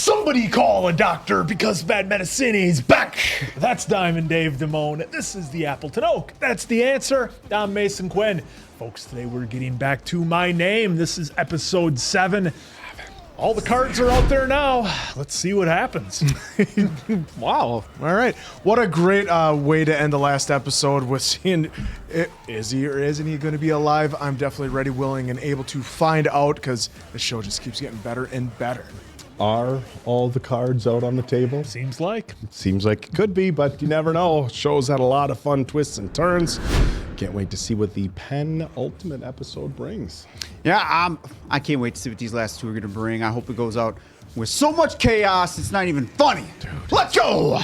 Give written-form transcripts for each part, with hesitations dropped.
Somebody call a doctor because bad medicine is back. That's Diamond Dave Damone. This is the Appleton Oak. That's the answer. I'm Mason Quinn. Folks, today we're getting back to my name. This is episode 7. All the cards are out there now. Let's see what happens. Wow. All right. What a great way to end the last episode with seeing, is he or isn't he going to be alive? I'm definitely ready, willing, and able to find out because the show just keeps getting better and better. Are all the cards out on the table? Seems like. Seems like it could be, but you never know. Show's had a lot of fun twists and turns. Can't wait to see what the penultimate episode brings. Yeah, I can't wait to see what these last two are going to bring. I hope it goes out with so much chaos, it's not even funny. Dude. Let's go!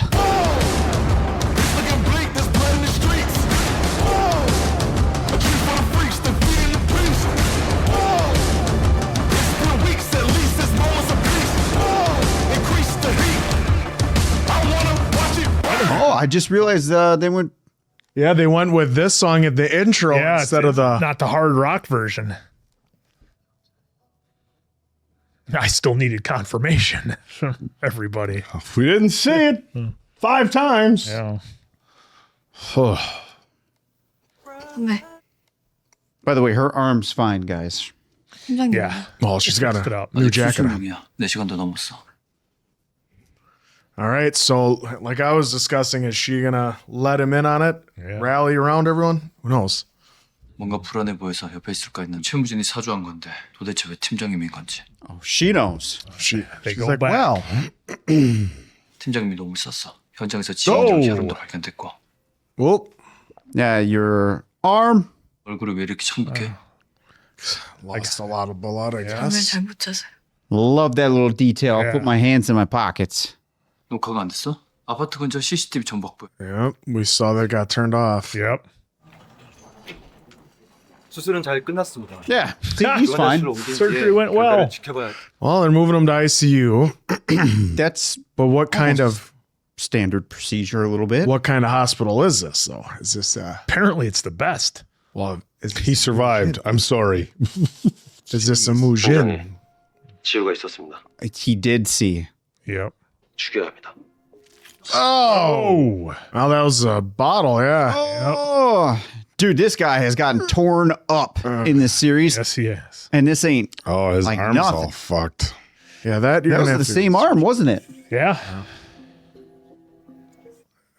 Oh, I just realized they went... Yeah, they went with this song at the intro instead of the... Not the hard rock version. I still needed confirmation from everybody. We didn't see it 5 times. Yeah. By the way, her arm's fine, guys. Yeah. Well, she's got a new jacket on. All right, so like I was discussing, is she gonna let him in on it? Yeah. Rally around everyone? Who knows? 뭔가 불안해 보여서 옆에 있을까 했는데 최무진이 사주한 건데 도대체 왜 팀장님인 건지. Oh, she knows. They She's go like, back. well, 팀장님이 놈을 쐈어. 현장에서 지휘장 혈흔도 발견됐고. well, Yeah, your arm. 얼굴이 왜 이렇게 천북해? lost a lot of blood, I guess. 잘 붙여서. Love that little detail. I'll put my hands in my pockets. 녹화가 안 됐어? 아파트 근처 CCTV 전박부. Yep, we saw that got turned off. Yep. 수술은 잘 끝났습니다. Yeah, see, he's fine. Surgery went well. 지켜봐야. Well, they're moving him to ICU, That's but what kind of standard procedure a little bit. hospital is this though? Is this Apparently it's the best. well, He survived. I'm sorry. is this a Mujin? 지우가 있었습니다. He did see. Yep. 죽여야 합니다. Oh. Well, that was a bottle, yeah. Oh, dude, this guy has gotten torn up in this series, Yes, he is. and this ain't. Oh, his Like arm's nothing. all fucked. Yeah, that you're That was gonna the have to- same arm, wasn't it? Yeah.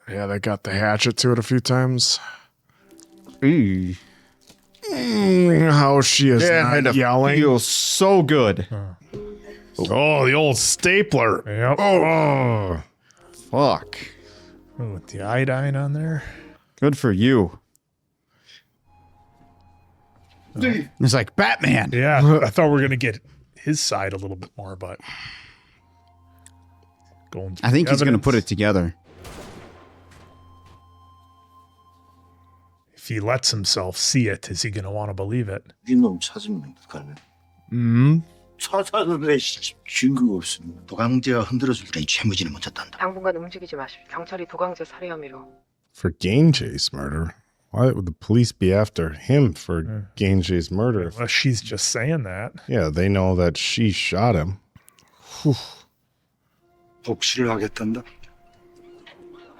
Yeah, they got the hatchet to it a few times. Ooh. How she is Had not to yelling. feel so good. Oh, the old stapler. Yep. Oh. Fuck. Oh, with the iodine on there. Good for you. It's like Batman. Yeah. I thought we were going to get his side a little bit more, but going through I think the he's going to evidence. put it together. If he lets himself see it, is he going to want to believe it? 이놈 찾으면 가면. 찾아도 증거가 없으면 도강제가 흔들어줄 때는 최무진이 먼저 딴다. 당분간 움직이지 마십시오. 경찰이 도강제 살해 혐의로. For Gainjay's murder? Why would the police be after him for Gainjay's murder? Well, she's just saying that. Yeah, they know that she shot him. 복수를 하겠단다.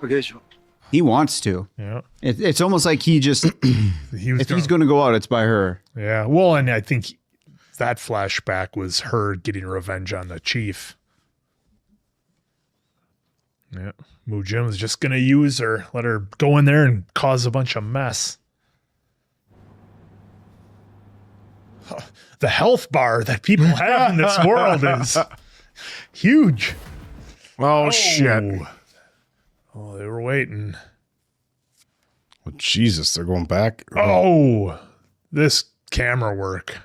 하게 해줘. He wants to. Yeah. It's almost like he just, He was if he's going to go out, it's by her. Yeah. Well, and I think that flashback was her getting revenge on the chief. Yeah. Moo Jim was just going to use her, let her go in there and cause a bunch of mess. The health bar that people have in this world is huge. Oh, shit. Oh, they were waiting. Well, Jesus, they're going back. Oh, this camera work.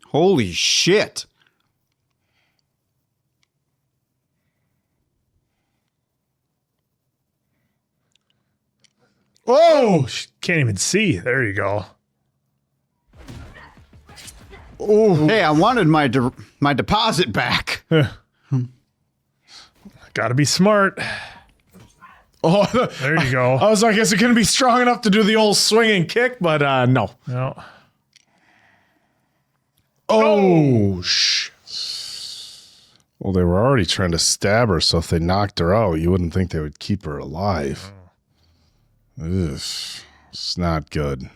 Holy shit. Oh, she can't even see. There you go. Oh, hey, I wanted my deposit back. Gotta be smart. Oh, There you go. I was like, is it going to be strong enough to do the old swinging kick? But no. No. Oh, Well, they were already trying to stab her, so if they knocked her out, you wouldn't think they would keep her alive. Ugh, it's not good.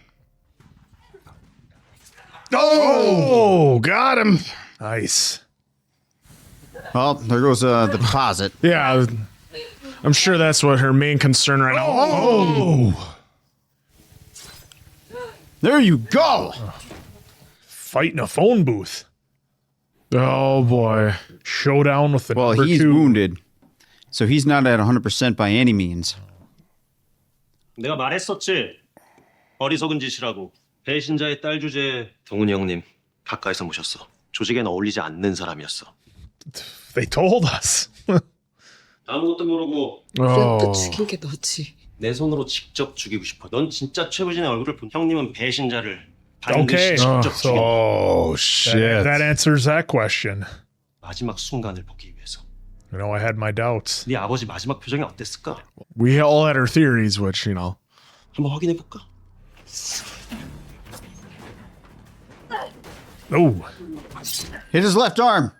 Oh, got him. Nice. Well, there goes the deposit. Yeah, I'm sure that's what her main concern right now. Oh, There you go. Fighting a phone booth. oh boy. Showdown with the Well, number he's 2. wounded, so he's not at 100% by any means. 내가 말했었지. 어리석은 짓이라고. 배신자의 딸 주제에 동훈이 형님 가까이서 모셨어. 조직에는 어울리지 않는 사람이었어. They told us. 아무것도 모르고 Oh. 죽인 게 너지. 내 손으로 직접 죽이고 싶어. 넌 진짜 최부진의 얼굴을 본 형님은 배신자를 Okay. 반드시 직접 죽여. Oh, shit. That answers that question. 마지막 순간을 보기 위해서. You know, I had my doubts. 네 아버지 마지막 표정이 어땠을까? We all had our theories, which, you know. 한번 확인해 볼까? Oh, Hit his left arm.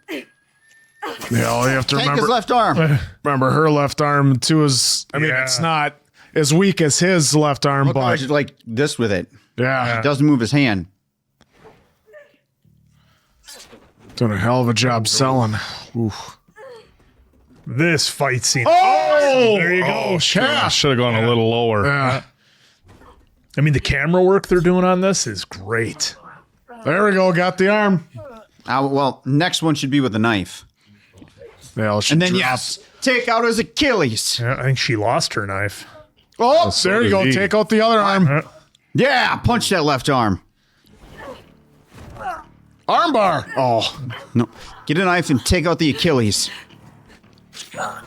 Yeah, all you have to Take his remember. left arm. Remember, her left arm too is. I mean, Yeah. it's not as weak as his left arm, Look but like this with it. yeah, Doesn't move his hand. doing a hell of a job selling. Oof. this fight scene. Oh, there you go. Yeah, should have gone a little lower. Yeah. I mean, the camera work they're doing on this is great. There we go. Got the arm. Well, next one should be with a knife. Yeah, And then, yes, take out his Achilles. Yeah, I think she lost her knife. Oh, so there you did go. he. Take out the other arm. Yeah, punch that left arm. Armbar. Oh, No, get a knife and take out the Achilles.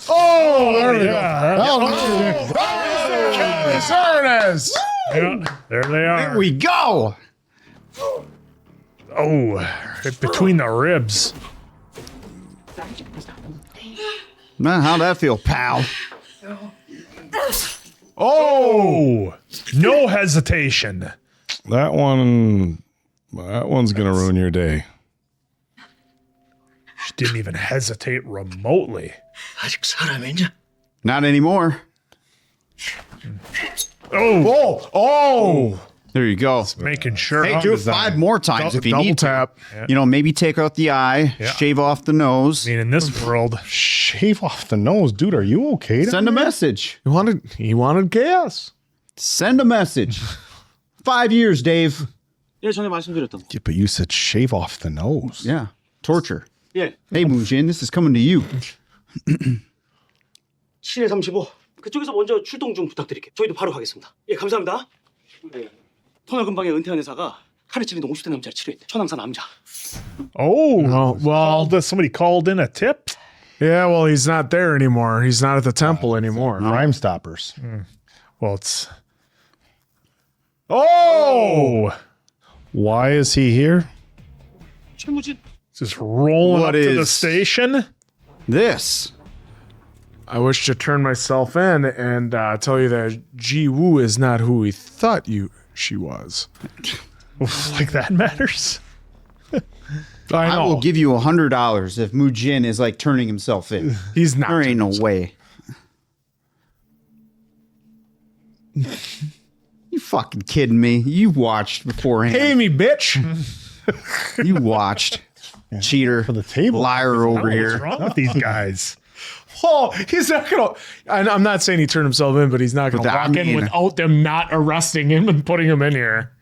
oh, there we go. Yeah, Oh, there it is. yeah, there they are. There we go. Oh, right between the ribs. Man, how'd that feel, pal? Oh, no hesitation. That one's gonna ruin your day. She didn't even hesitate remotely. 아직 사람이냐? Not anymore. Oh, oh. There you go. Making sure. Hey, do it 5 more times if you Double need to. tap. You know, maybe take out the eye, Yeah. shave off the nose, I mean, in this world, Shave off the nose, dude. Are you okay? send a message. He wanted chaos. Send a message. 5 years, Dave. 예, 전에 말씀드렸던. Yeah, but you said shave off the nose. Yeah. Torture. 예, Hey, Moojin, this is coming to you. 7회 35. 그쪽에서 먼저 출동 좀 부탁드릴게요. 저희도 바로 가겠습니다. 예, 감사합니다. 네. 터널 근방에 은퇴한 의사가 칼에 찔린 50대 남자를 치료했대. 천황사 남자. oh, well, somebody called in a tip. Yeah, well, he's not there anymore. He's not at the temple anymore. Crime Stoppers. Well, it's Oh, Why is he here? 최무진. just rolling What up to the is- station. This. I wish to turn myself in and tell you that Ji Woo is not who we thought she was. Like that matters. I I know. will give you $100 if Moojin is like turning himself in. He's not. There ain't no way. You fucking kidding me? You watched beforehand. Pay me, bitch. You watched. Cheater. For the table. Liar over What's here. wrong with these guys? Oh, he's not gonna. And I'm not saying he turned himself in, but he's not gonna But I walk in mean- without them not arresting him and putting him in here.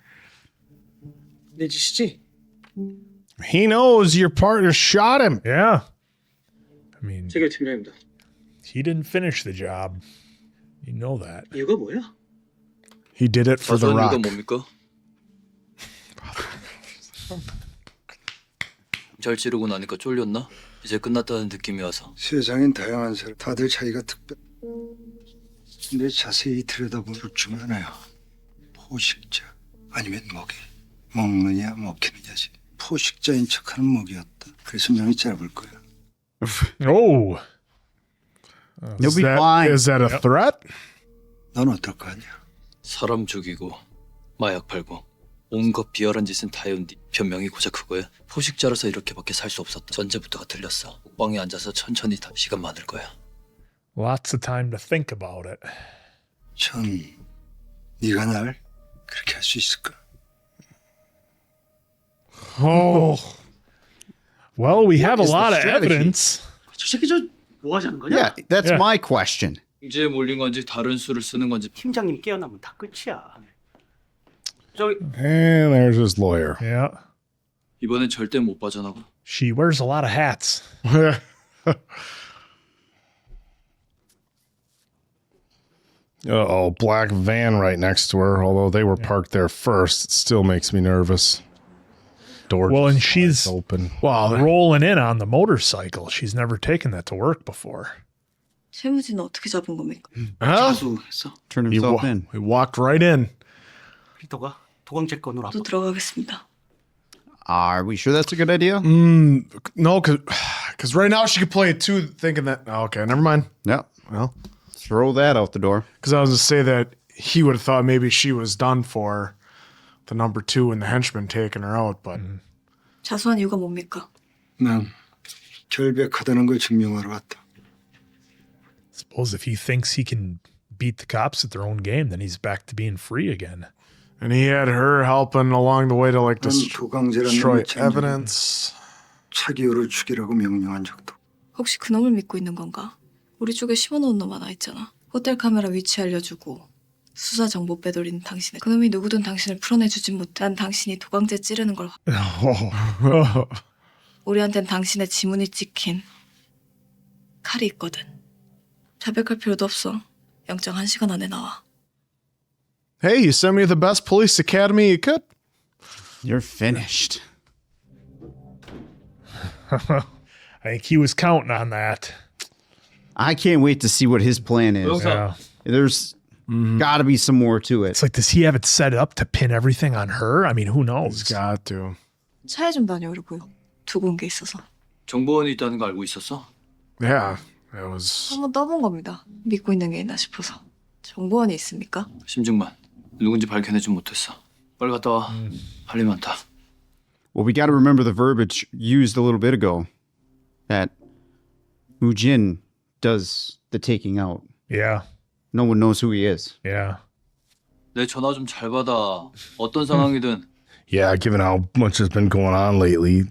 내 짓이지? He knows your partner shot him. Yeah. I mean, 세계 팀장입니다. he didn't finish the job. You know that. 이유가 뭐야? He did it for the Rock. 뭡니까? 잘 찌르고 나니까 쫄렸나? 이제 끝났다는 느낌이 와서. 세상엔 다양한 사람, 다들 자기가 특별. 근데 자세히 들여다보면 둘 중 하나야. 포식자 아니면 먹이. 먹느냐 먹히느냐지. 포식자인 척하는 먹이였다. 그래서 명이 짧을 거야. Oh, You'll be fine. Is that a threat? 넌 어떨 거 아니야? 사람 죽이고 마약 팔고 온갖 비열한 짓은 다 해온 뒤 변명이 고작 그거야? 포식자로서 이렇게밖에 살 수 없었다. 전제부터가 틀렸어. 옥방에 앉아서 천천히 다 시간 많을 거야. Lots of time to think about it. 전 네가 날 그렇게 할 수 있을까? Oh. Well, we have a is the lot of strategy? evidence. 저 새끼 저 뭐 하자는 거냐? Yeah, that's Yeah. my question. 이제 몰린 건지 다른 수를 쓰는 건지 팀장님 깨어나면 다 끝이야. 저기 And there's his lawyer. Yeah. 이번엔 절대 못 빠져나가. She wears a lot of hats. Uh-oh, black van right next to her. Although they were parked there first, it still makes me nervous. Door Well, and just she's slides open. rolling in on the motorcycle. She's never taken that to work before. 최무진은 어떻게 잡은 겁니까? Huh? 자수했어. Turn He, himself in. he walked right in. 필터가 도광제 건으로 또 들어가겠습니다. Are we sure that's a good idea? No, because right now she could play it too, thinking that. Oh, okay, never mind. Yep. Well, Throw that out the door. because I was going to say that he would have thought maybe she was done for the number 2 and the henchman taking her out, but 자수한 이유가 뭡니까? 난 결백하다는 걸 증명하러 왔다. Suppose if he thinks he can beat the cops at their own game, then he's back to being free again. and he had her helping along the way to like 난 도강제라는 destroy 놈을 챙겨 evidence. 차기호를 죽이라고 명령한 적도. 혹시 그놈을 믿고 있는 건가? 우리 쪽에 심어놓은 놈 하나 있잖아. 호텔 카메라 위치 알려주고 수사 정보 빼돌리는 당신을. 그놈이 누구든 당신을 풀어내주진 못해. 난 당신이 도강제 찌르는 걸 우리한텐 당신의 지문이 찍힌 칼이 있거든. 자백할 필요도 없어. 영장 1시간 안에 나와. Hey, you sent me to the best police academy you could. You're finished. I think he was counting on that. I can't wait to see what his plan is. Yeah. There's got to be some more to it. It's like, does he have it set up to pin everything on her? I mean, who knows? He's got to. 차에 좀 다녀오려 보여. 두고 온 게 있어서. 정보원이 있다는 거 알고 있었어? Yeah, it was. 한번 떠본 겁니다. 믿고 있는 게 있나 싶어서. 정보원이 있습니까? 심증만. 누군지 밝혀내지 못했어. 빨리 갔다 와. 할 일 많다. Well, we got to remember the verbiage used a little bit ago. That Mujin does the taking out. Yeah. No one knows who he is. Yeah. 내 전화 좀 잘 받아. 어떤 상황이든. Yeah, given how much has been going on lately,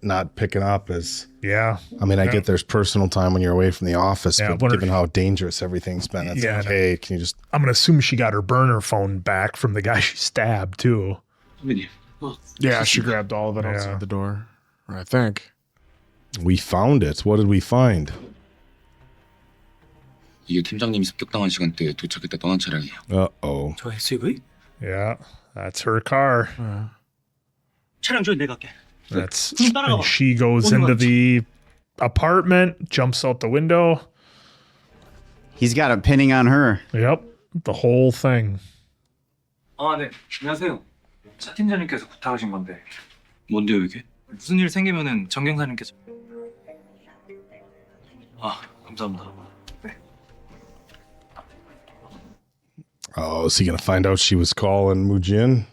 not picking up is. Yeah. I mean, I get there's personal time when you're away from the office, Yeah, but wonder- given how dangerous everything's been, it's Yeah, like, no. hey, can you just. I'm going to assume she got her burner phone back from the guy she stabbed, too. 선배님. Yeah, she grabbed all of it outside Yeah. the door. I think. We found it. What did we find? 이게 팀장님이 습격당한 시간대에 도착했다 떠난 차량이에요. Uh-oh. 저 SUV? Yeah. That's her car. 차량 저기 내가 갈게. That's 따라가 and 봐. she goes 어디 into 갔지? the apartment, jumps out the window. He's got it pinning on her. Yep. The whole thing. 아, 네. 안녕하세요. 차 팀장님께서 부탁하신 건데 뭔데요 이게? 무슨 일 생기면은 정경사님께서 아 감사합니다. Oh, is he going to find out she was calling Mujin?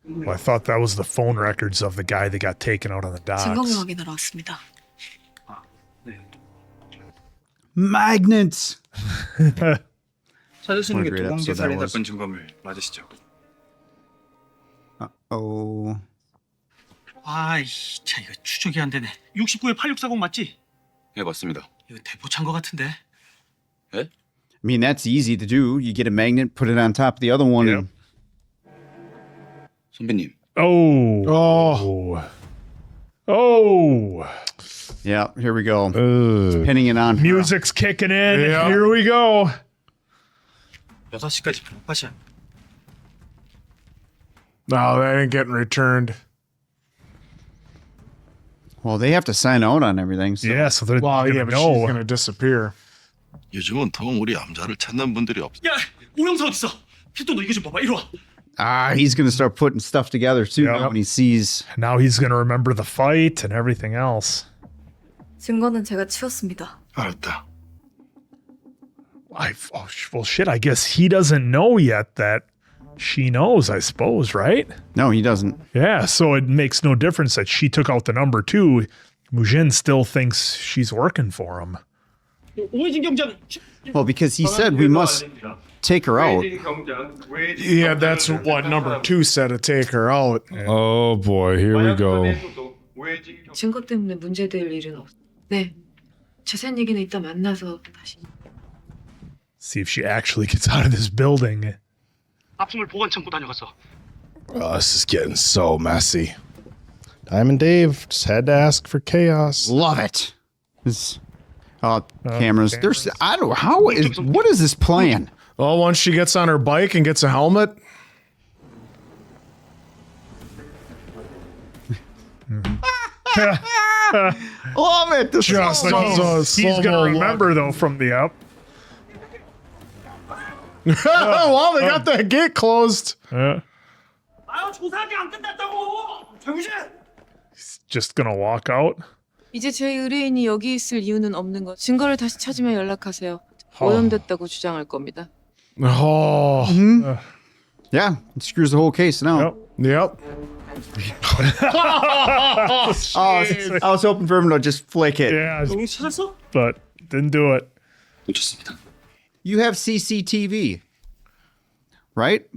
Well, I thought that was the phone records of the guy that got taken out on the 증거물 docks. 확인하러 왔습니다. Magnets. 찾으시는 게 Great 도광제 episode that 살인 was. 사건 증거물 맞으시죠? Oh. 아이, 차 이거 추적이 안 되네. 69에 8640 맞지? 예, 맞습니다. 이거 대포찬 거 같은데. 예? I mean, that's easy to do. You get a magnet, put it on top of the other one. Yep. And 선배님, Oh. Oh. Oh. yeah, here we go. Ugh. Pinning it on her. Music's kicking in. Yeah. Here we go. 6시까지 반값이야. No, that ain't getting returned. Well, they have to sign out on everything. So. Yeah, so they're Well, gonna yeah, but she's know. going to disappear. 요즘은 통 우리 암자를 찾는 분들이 없어. 야, 오영사 어딨어? 필도 너 이거 좀 봐봐. 이리 와. Ah, he's going to start putting stuff together too Yep. when he sees. Now he's going to remember the fight and everything else. 증거는 제가 치웠습니다. 알았다. Well, shit, I guess he doesn't know yet that She knows, I suppose, right? No, he doesn't. Yeah, so it makes no difference that she took out the number 2. Mujin still thinks she's working for him. Well, because he said we must take her out. Yeah, that's what number 2 said, to take her out. Oh boy, here we go. 증거 때문에 문제될 일은 없. 네, 자세한 얘기는 이따 만나서 다시. See if she actually gets out of this building. Oh, this is getting so messy. Diamond Dave just had to ask for chaos. Love it. This, cameras. There's. I don't. How is? What is this plan? Well, once she gets on her bike and gets a helmet. Love it. This Just like He's gonna remember though from the up. Well, they got that gate closed. He's just gonna walk out. 이제 제 의뢰인이 여기 있을 이유는 없는 것. 증거를 다시 찾으면 연락하세요. 오염됐다고 주장할 겁니다. Oh. Yeah, it screws the whole case now. Yep. I was hoping for him to just flick it. Yeah, but didn't do it. 놓쳤습니다. You have CCTV, right?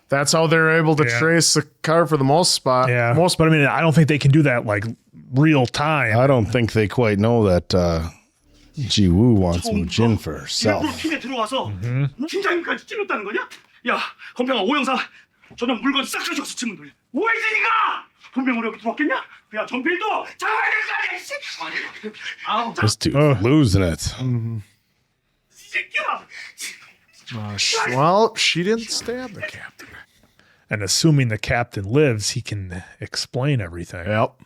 That's how they're able to trace the car for the most spot. Yeah, but I mean, I don't think they can do that like real time. I don't think they quite know that Ji-woo wants Mujin for herself. 팀에 들어와서 팀장님까지 찔렀다는 거냐? 야, 헌병아 오영사 저녁 물건 싹 가져와서 증문 돌려. 오해진이가 헌병으로 여기 들어왔겠냐? 야, 전필도 잡아야 될 거 아니야, 이 새끼. 아우, This dude's losing it. 새끼야. Well, she didn't stab the captain. And assuming the captain lives, he can explain everything. Yep.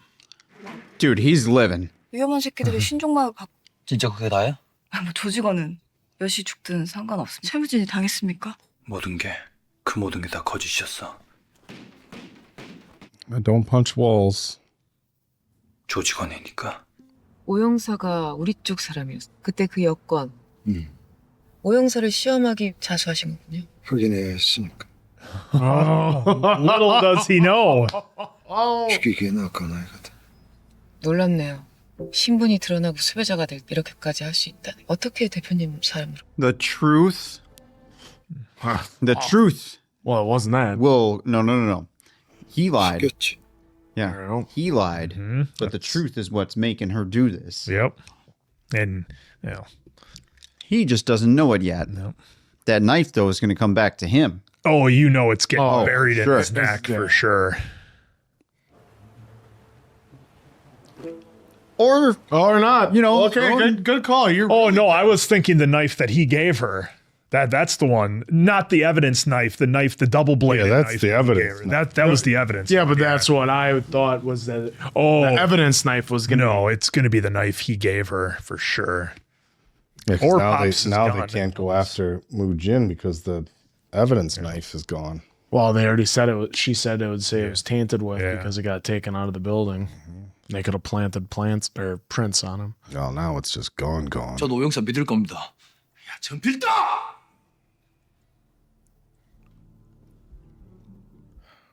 Dude, he's living. 위험한 새끼들이 신종마을 갖고. 진짜 그게 다야? 뭐 조직원은 몇이 죽든 상관없습니다. 채무진이 당했습니까? 모든 게 그 모든 게 다 거짓이었어. Don't punch walls. 조직원이니까. 오영사가 우리 쪽 사람이었어. 그때 그 여권. 오영사를 시험하기 자수하신 거군요. 확인해야 했으니까. Little does he know. 죽이기엔 아까운 아이거든. 놀랍네요. 신분이 드러나고 수배자가 될 이렇게까지 할 수 있다니. 어떻게 대표님 사람으로? The truth. The truth. Well, it wasn't that. Well, no. He lied. 죽였지. Yeah, he lied. But the truth is what's making her do this. Yep. And, you know. He just doesn't know it yet. No. That knife, though, is going to come back to him. Oh, you know it's getting buried sure. in his neck for sure. Or not. You know. Okay, good call. Oh, no, I was thinking the knife that he gave her. That's the one. Not the evidence knife, the double bladed Yeah, that's knife the that he evidence gave her. That was the evidence. Yeah, but that's what I thought was that the evidence knife was going to No, it's going to be the knife he gave her for sure. Yeah, 'cause Or now Pops is they gone. can't go after Mujin because the evidence knife is gone. Well, they already said it. She said it would say it was tainted with because it got taken out of the building. They could have planted plants or prints on him. Well, now it's just gone. 전 오영사 믿을 겁니다. 야, 전필도.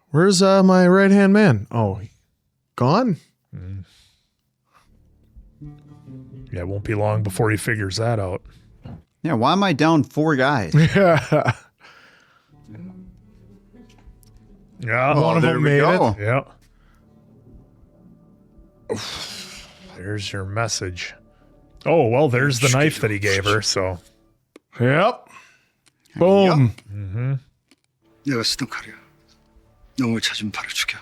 Where's my right hand man? Oh, gone? Yeah, it won't be long before he figures that out. Yeah, why am I down 4 guys? Yeah. Yeah, One of there them we made go. it. Yeah. There's your message. Oh, well, there's the knife that he gave her, so. Yep. Boom. 내가 쓰던 칼이야. 영을 찾으면 바로 죽여.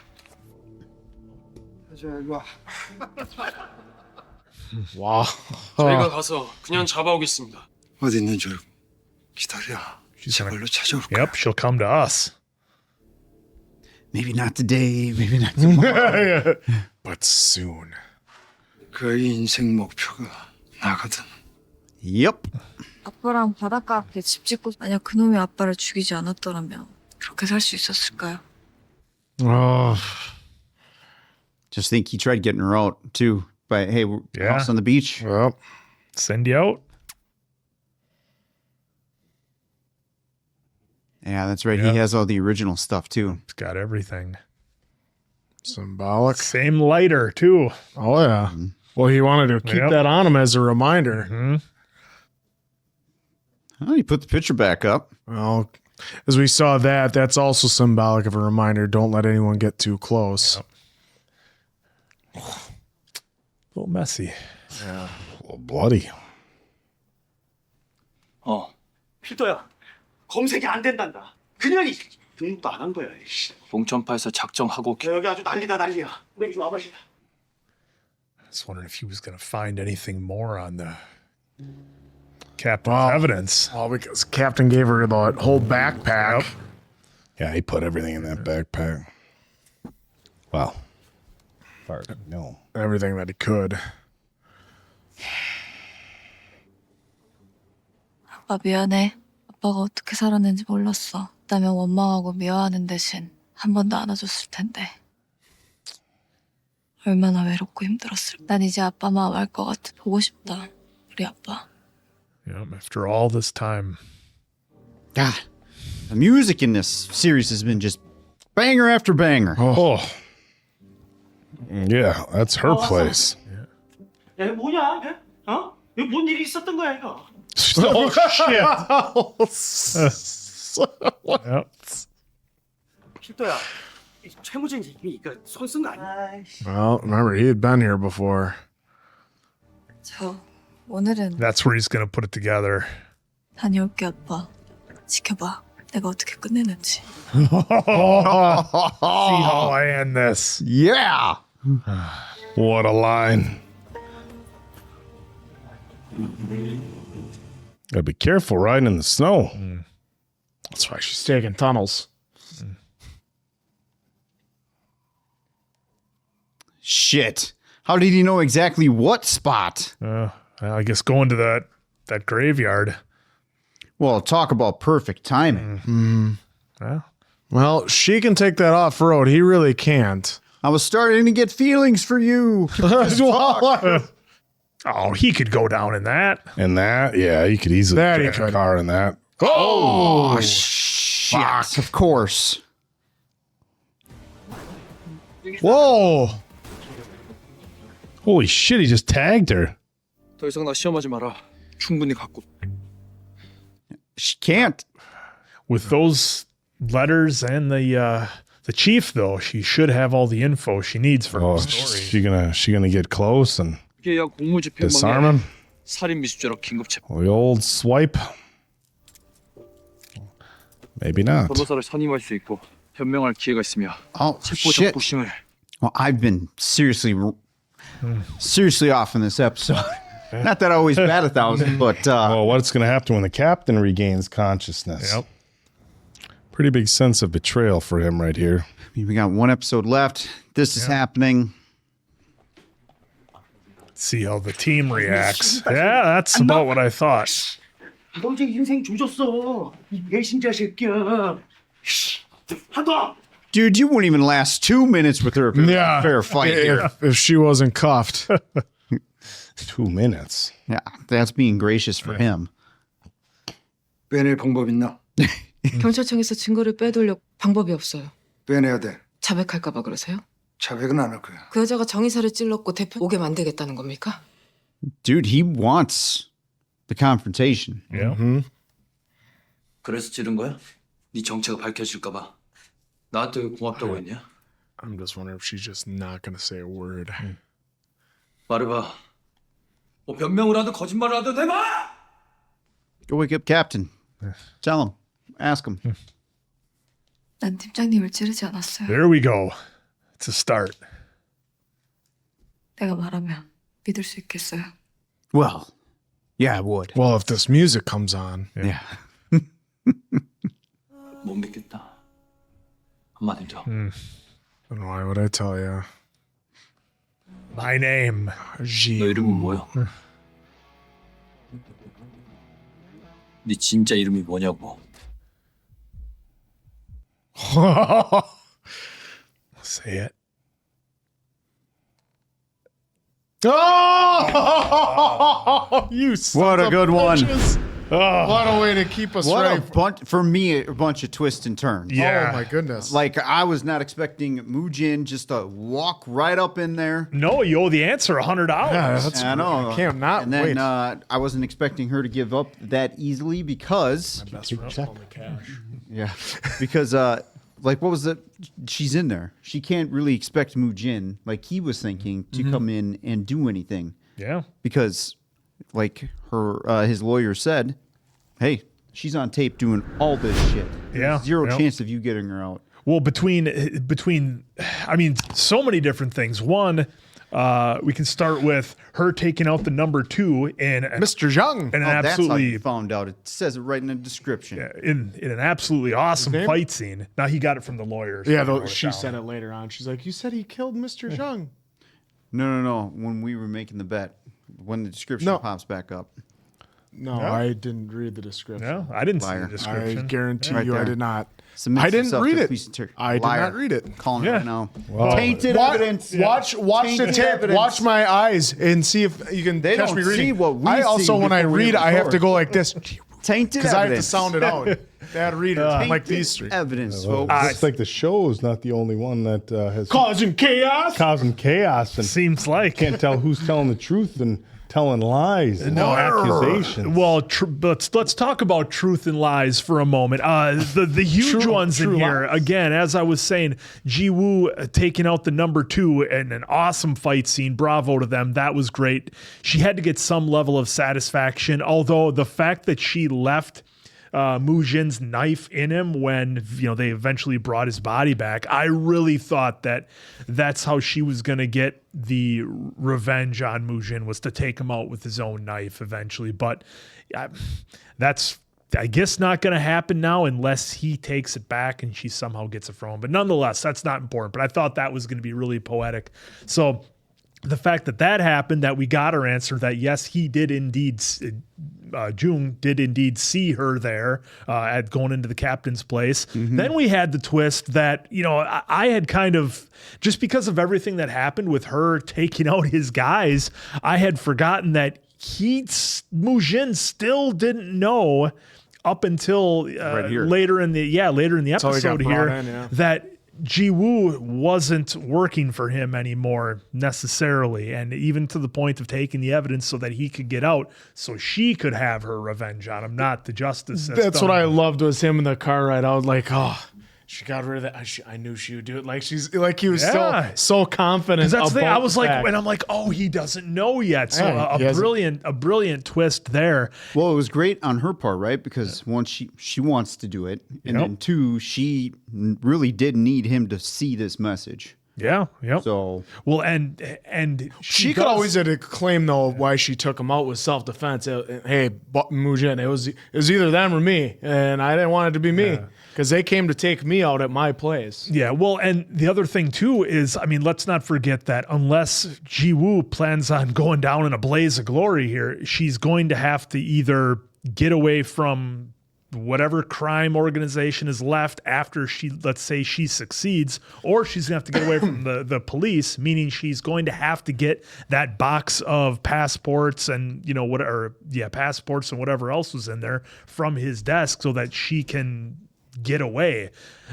가자, 일로 와. Wow. 저희가 가서 그냥 잡아오겠습니다. 어디 있는 줄 알고 기다려. 제발로 찾아올 거야. Yep, she'll come to us. Maybe not today, maybe not tomorrow. But soon. 그의 인생 목표가 나거든. Yep. 아빠랑 바닷가 앞에 집 짓고 만약 그놈이 아빠를 죽이지 않았더라면 그렇게 살 수 있었을까요? Oh. Just think he tried getting her out, too. But, hey, we're house on the beach. Well, send you out. Yeah, that's right. Yep. He has all the original stuff too. It's got everything. Symbolic. Same lighter, too. Oh, yeah. Well, he wanted to keep that on him as a reminder. Mm-hmm. Oh, he put the picture back up. Well, as we saw that's also symbolic of a reminder. Don't let anyone get too close. Yep. A little messy. Yeah. A little bloody. 필도야, 검색이 안 된단다. 그냥 등록도 안 한 거야. 봉천파에서 작정하고 여기 아주 난리다 난리야. 우리 좀 와봐. I was wondering if he was going to find anything more on the captain's evidence. Well, because Captain gave her the whole backpack. Yeah, he put everything in that backpack. Wow. No. Everything that he could. 아빠 미안해. 아빠가 어떻게 살았는지 몰랐어. 나면 원망하고 미워하는 대신 한 번도 안아줬을 텐데. 얼마나 외롭고 힘들었을까. 난 이제 아빠 마음 알 것 같아. 보고 싶다. 우리 아빠. Yep, after all this time. God, the music in this series has been just banger after banger. Oh. Yeah, that's her place. 야, 이거 뭐냐? 야? 이거 뭔 일이 있었던 거야 이거? Oh, shit. Yep. 필도야, 이 최무진 이미 이거 손 쓴 거 아니야? Well, remember, he had been here before. 저 오늘은 That's where he's going to put it together. 다녀올게 아빠. 지켜봐. 내가 어떻게 끝내는지. See how I end this. Yeah. What a line. Gotta be careful riding in the snow. That's why she's taking tunnels. Shit. How did he know exactly what spot? I guess going to that graveyard. Well, talk about perfect timing. Well, she can take that off-road. He really can't. I was starting to get feelings for you. Oh, he could go down in that. And that, yeah, you could easily That he drive a could. car in that. Oh, shit. Of course. Whoa! Holy shit, he just tagged her. 더 이상 나 시험하지 마라. 충분히 갖고. She can't. With those letters and the chief, though, she should have all the info she needs for Oh, her story. she gonna get close and 피해야 공무집행 disarm him? 살인 미수죄로 긴급 체포. The old swipe? Maybe not. 변호사를 선임할 수 있고 변명할 기회가 있으며 Oh, 체포적 shit. 부심을. Well, I've been seriously off in this episode. Not that I always bat 1,000, but Well, what's going to happen when the captain regains consciousness? Yep. Pretty big sense of betrayal for him right here. I mean, we got one episode left. This is happening. See how the team reacts. Yeah, that's about what I thought. 너 이제 인생 조졌어. 이 배신자 새끼야. 한도. Dude, you wouldn't even last 2 minutes with her if it was a fair fight here. If she wasn't cuffed. 2 minutes. Yeah, that's being gracious for him. 빼낼 방법 있나? 경찰청에서 증거를 빼돌려 방법이 없어요. 빼내야 돼. 자백할까 봐 그러세요? 자백은 안 할 거야. 그 여자가 정의사를 찔렀고 대표 오게 만들겠다는 겁니까? Dude, he wants the confrontation. Yeah. 그래서 찌른 거야? 네 정체가 밝혀질까 봐. 나한테 고맙다고 했냐? I'm just wondering if she's just not going to say a word. 말해봐. 뭐 변명을 하든 거짓말을 하든 해봐! Go wake up Captain. Tell him. Ask him. 난 팀장님을 찌르지 않았어요. There we go. It's a start. 내가 말하면 믿을 수 있겠어요? Well, yeah, I would. Well, if this music comes on. Yeah. 못 믿겠다. 한마디 더. Then why would I tell you? My name. 너 이름은 뭐야? 네 진짜 이름이 뭐냐고. Say it. Oh, you son What a of good one. bitches. What a way to keep us What ready. a bunch for me, a bunch of twists and turns. Yeah. Oh my goodness. Like I was not expecting Moojin just to walk right up in there. No, you owe the answer $100. Yeah, that's I know. I can't not and then wait. I wasn't expecting her to give up that easily because because like what was it? She's in there. She can't really expect Moojin, like he was thinking, to come in and do anything. Yeah. Because like her his lawyer said, hey, she's on tape doing all this shit. Yeah. There's zero Yep. chance of you getting her out. Well, between, I mean, so many different things. One, we can start with her taking out the number 2 in Mr. Zhang. an That's how absolutely you found out. It says it right in the description. in an absolutely awesome name? fight scene. Now he got it from the lawyers. Yeah, I wrote it she down. said it later on. She's like, you said he killed Mr. Zhang. No. When we were making the bet, when the description pops back up. No, I didn't read the description. No, I didn't see Liar. the description. I guarantee Right you I there. did not. Submits I didn't himself read to it. police inter- I did Liar. not read it. Calling it right now. Wow. Tainted evidence. Watch Tainted the tape. evidence. Watch my eyes and see if you can They catch don't me reading. see what we I also, see when I before we read, I have to record. go like this Tainted because I have to evidence. sound it out. Bad readers. I'm like these three. Evidence, Well, folks. looks like the show is not the only one that has Causing chaos. causing chaos and Seems like can't tell who's telling the truth and telling lies and accusations. Well, let's talk about truth and lies for a moment. The huge ones in true here, lies. again, as I was saying, Ji-woo taking out the number 2 in an awesome fight scene. Bravo to them. That was great. She had to get some level of satisfaction, although the fact that she left Moojin's knife in him when they eventually brought his body back, I really thought that that's how she was going to get the revenge on Moojin, was to take him out with his own knife eventually. But that's, I guess, not going to happen now unless he takes it back and she somehow gets it from him. But nonetheless, that's not important. But I thought that was going to be really poetic. So the fact that happened, that we got our answer, that yes, he did indeed, Jung did indeed see her there at going into the captain's place. Then we had the twist that, I had kind of, just because of everything that happened with her taking out his guys, I had forgotten that Moojin still didn't know up until later in the how he got episode here brought in, yeah. that Ji-woo wasn't working for him anymore necessarily, and even to the point of taking the evidence so that he could get out, so she could have her revenge on him, not the justice system. That's what I loved, was him in the car ride. I was like, oh, she got rid of that. I knew she would do it. Like he was still so confident. Because that's the thing. I about was the like, fact. and I'm like, oh, he doesn't know yet. So Yeah, he a hasn't. brilliant twist there. Well, it was great on her part, right? Because one, she wants to do it, and then 2, she really did need him to see this message. Yeah. Yep. So well, and She could always claim though why she took him out was self-defense. Hey, Moojin, it was either them or me, and I didn't want it to be me because they came to take me out at my place. Yeah, well, and the other thing too is, I mean, let's not forget that unless Ji-woo plans on going down in a blaze of glory here, she's going to have to either get away from whatever crime organization is left after let's say she succeeds, or she's gonna have to get away from the police, meaning she's going to have to get that box of passports and passports and whatever else was in there from his desk so that she can get away.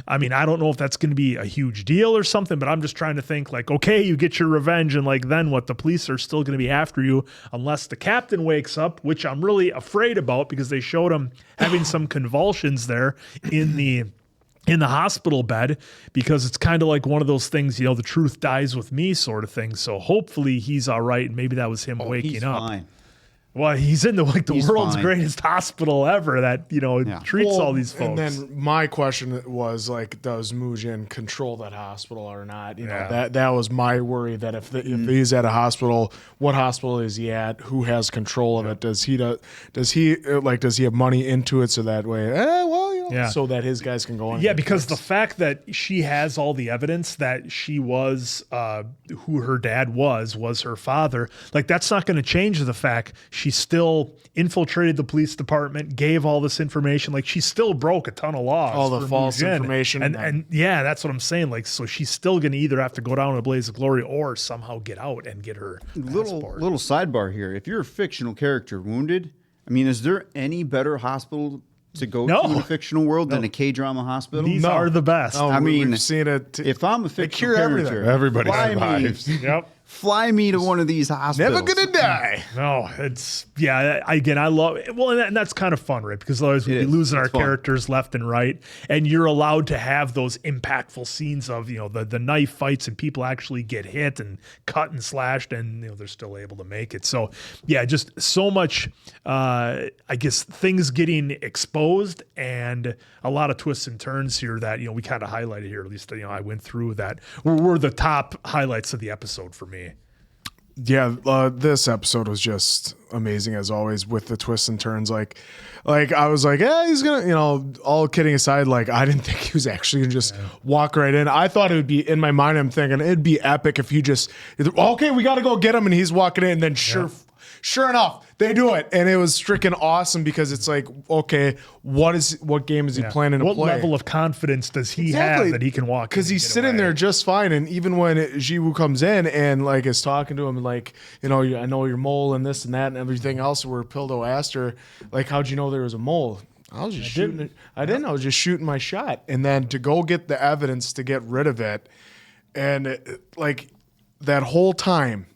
I mean, I don't know if that's going to be a huge deal or something, but I'm just trying to think like, okay, you get your revenge, and like then what? The police are still going to be after you unless the captain wakes up, which I'm really afraid about because they showed him having some convulsions there in the hospital bed, because it's kind of like one of those things, the truth dies with me sort of thing. So hopefully he's all right, and maybe that was him waking he's up. fine. Well, he's in the world's fine. greatest hospital ever that, treats all these folks. And then my question was like, does Moojin control that hospital or not? That was my worry, that if he's at a hospital, what hospital is he at? Who has control of it? Does he have money into it so that way? So that his guys can go in. Yeah, because the fact that she has all the evidence that she was who her dad was her father, like that's not going to change the fact she still infiltrated the police department, gave all this information. Like she still broke a ton of laws. All the for false Moojin. information. And yeah, that's what I'm saying. Like, so she's still going to either have to go down in a blaze of glory or somehow get out and get her passport. Little sidebar here. If you're a fictional character wounded, I mean, is there any better hospital to go to in a fictional world than a K-drama hospital? These are the best. Oh, I mean, we've seen it. if I'm a fictional cure everything. character, Everybody fly survives. Yep. Fly me to one of these hospitals. Never gonna die. No, it's again, I love it. Well, and that's kind of fun, right? Because otherwise we'd be losing our characters left and right, and you're allowed to have those impactful scenes of the knife fights and people actually get hit and cut and slashed, and they're still able to make it. So yeah, just so much. I guess things getting exposed and a lot of twists and turns here that we kind of highlighted here. At least I went through that were the top highlights of the episode for me. Yeah, this episode was just amazing as always with the twists and turns. Like I was like, yeah, he's gonna, all kidding aside, like I didn't think he was actually gonna just walk right in. I thought it would be, in my mind, I'm thinking it'd be epic if he just, okay, we got to go get him, and he's walking in, and then sure enough, they do it, and it was freaking awesome because it's like, okay, what game is he planning to play? What level of confidence does he have that he can walk? Because he's sitting there just fine, and even when Jiwoo comes in and like is talking to him, like, I know your mole and this and that and everything else, where Pildo asked her, like, how'd you know there was a mole? I was just shooting it. I didn't. I was just shooting my shot, and then to go get the evidence to get rid of it, and like that whole time,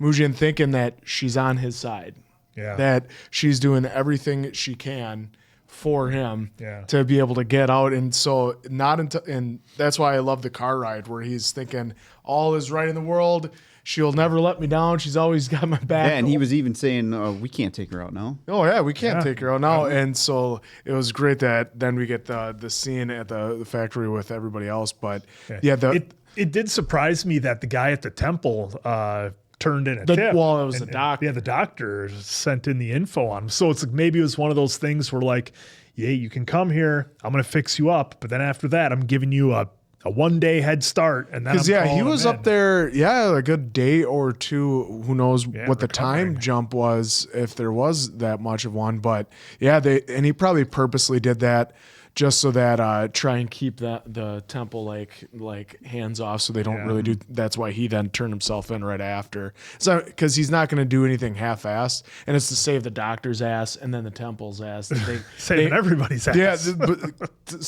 Moojin thinking that she's on his side, that she's doing everything she can for him to be able to get out. And so and that's why I love the car ride where he's thinking all is right in the world. She'll never let me down. She's always got my back. Yeah, and he was even saying, we can't take her out now. Oh, yeah, we can't take her out now. And so it was great that then we get the scene at the factory with everybody else. But it did surprise me that the guy at the temple turned in a tip. Well, it was the doctor. Yeah, the doctor sent in the info on him. So it's like maybe it was one of those things where like, yeah, you can come here. I'm going to fix you up. But then after that, I'm giving you a 1 day head start. And then he was up there, a good day or two. Who knows what the time jump was, if there was that much of one. But and he probably purposely did that just so that try and keep the temple like hands off, so they don't really do. That's why he then turned himself in right after. So because he's not going to do anything half-assed, and it's to save the doctor's ass and then the temple's ass. Saving everybody's ass. Yeah,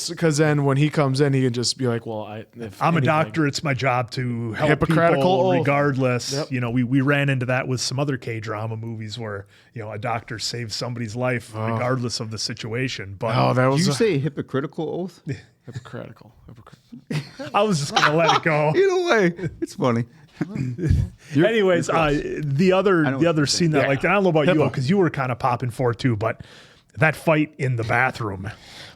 because then when he comes in, he can just be like, "Well, I'm a doctor. It's my job to help Hippocratical people oath. regardless." Yep. We ran into that with some other K-drama movies where a doctor saves somebody's life regardless of the situation. But that was Did you say hypocritical oath? Hypocritical. I was just gonna let it go. Either way, it's funny. Anyways, the other scene that I liked, and I don't know about you because you were kind of popping for it too, but that fight in the bathroom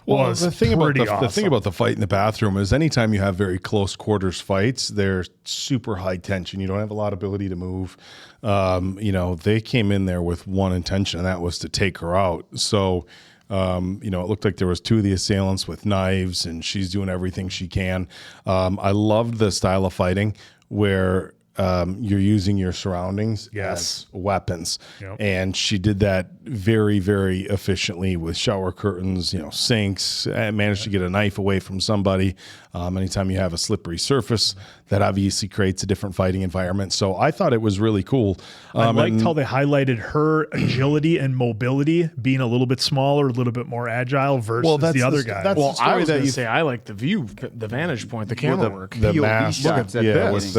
was the thing pretty about awesome. the thing about the fight in the bathroom is anytime you have very close quarters fights, they're super high tension. You don't have a lot of ability to move. They came in there with one intention, and that was to take her out. So. It looked like there was two of the assailants with knives, and she's doing everything she can. I loved the style of fighting where you're using your surroundings as weapons. Yep. And she did that very, very efficiently with shower curtains, sinks, and managed to get a knife away from somebody. Anytime you have a slippery surface, that obviously creates a different fighting environment. So I thought it was really cool. I liked how they highlighted her agility and mobility being a little bit smaller, a little bit more agile versus the other guy. I was going to say I like the view, the vantage point, the camera work, the POV mask, shots at with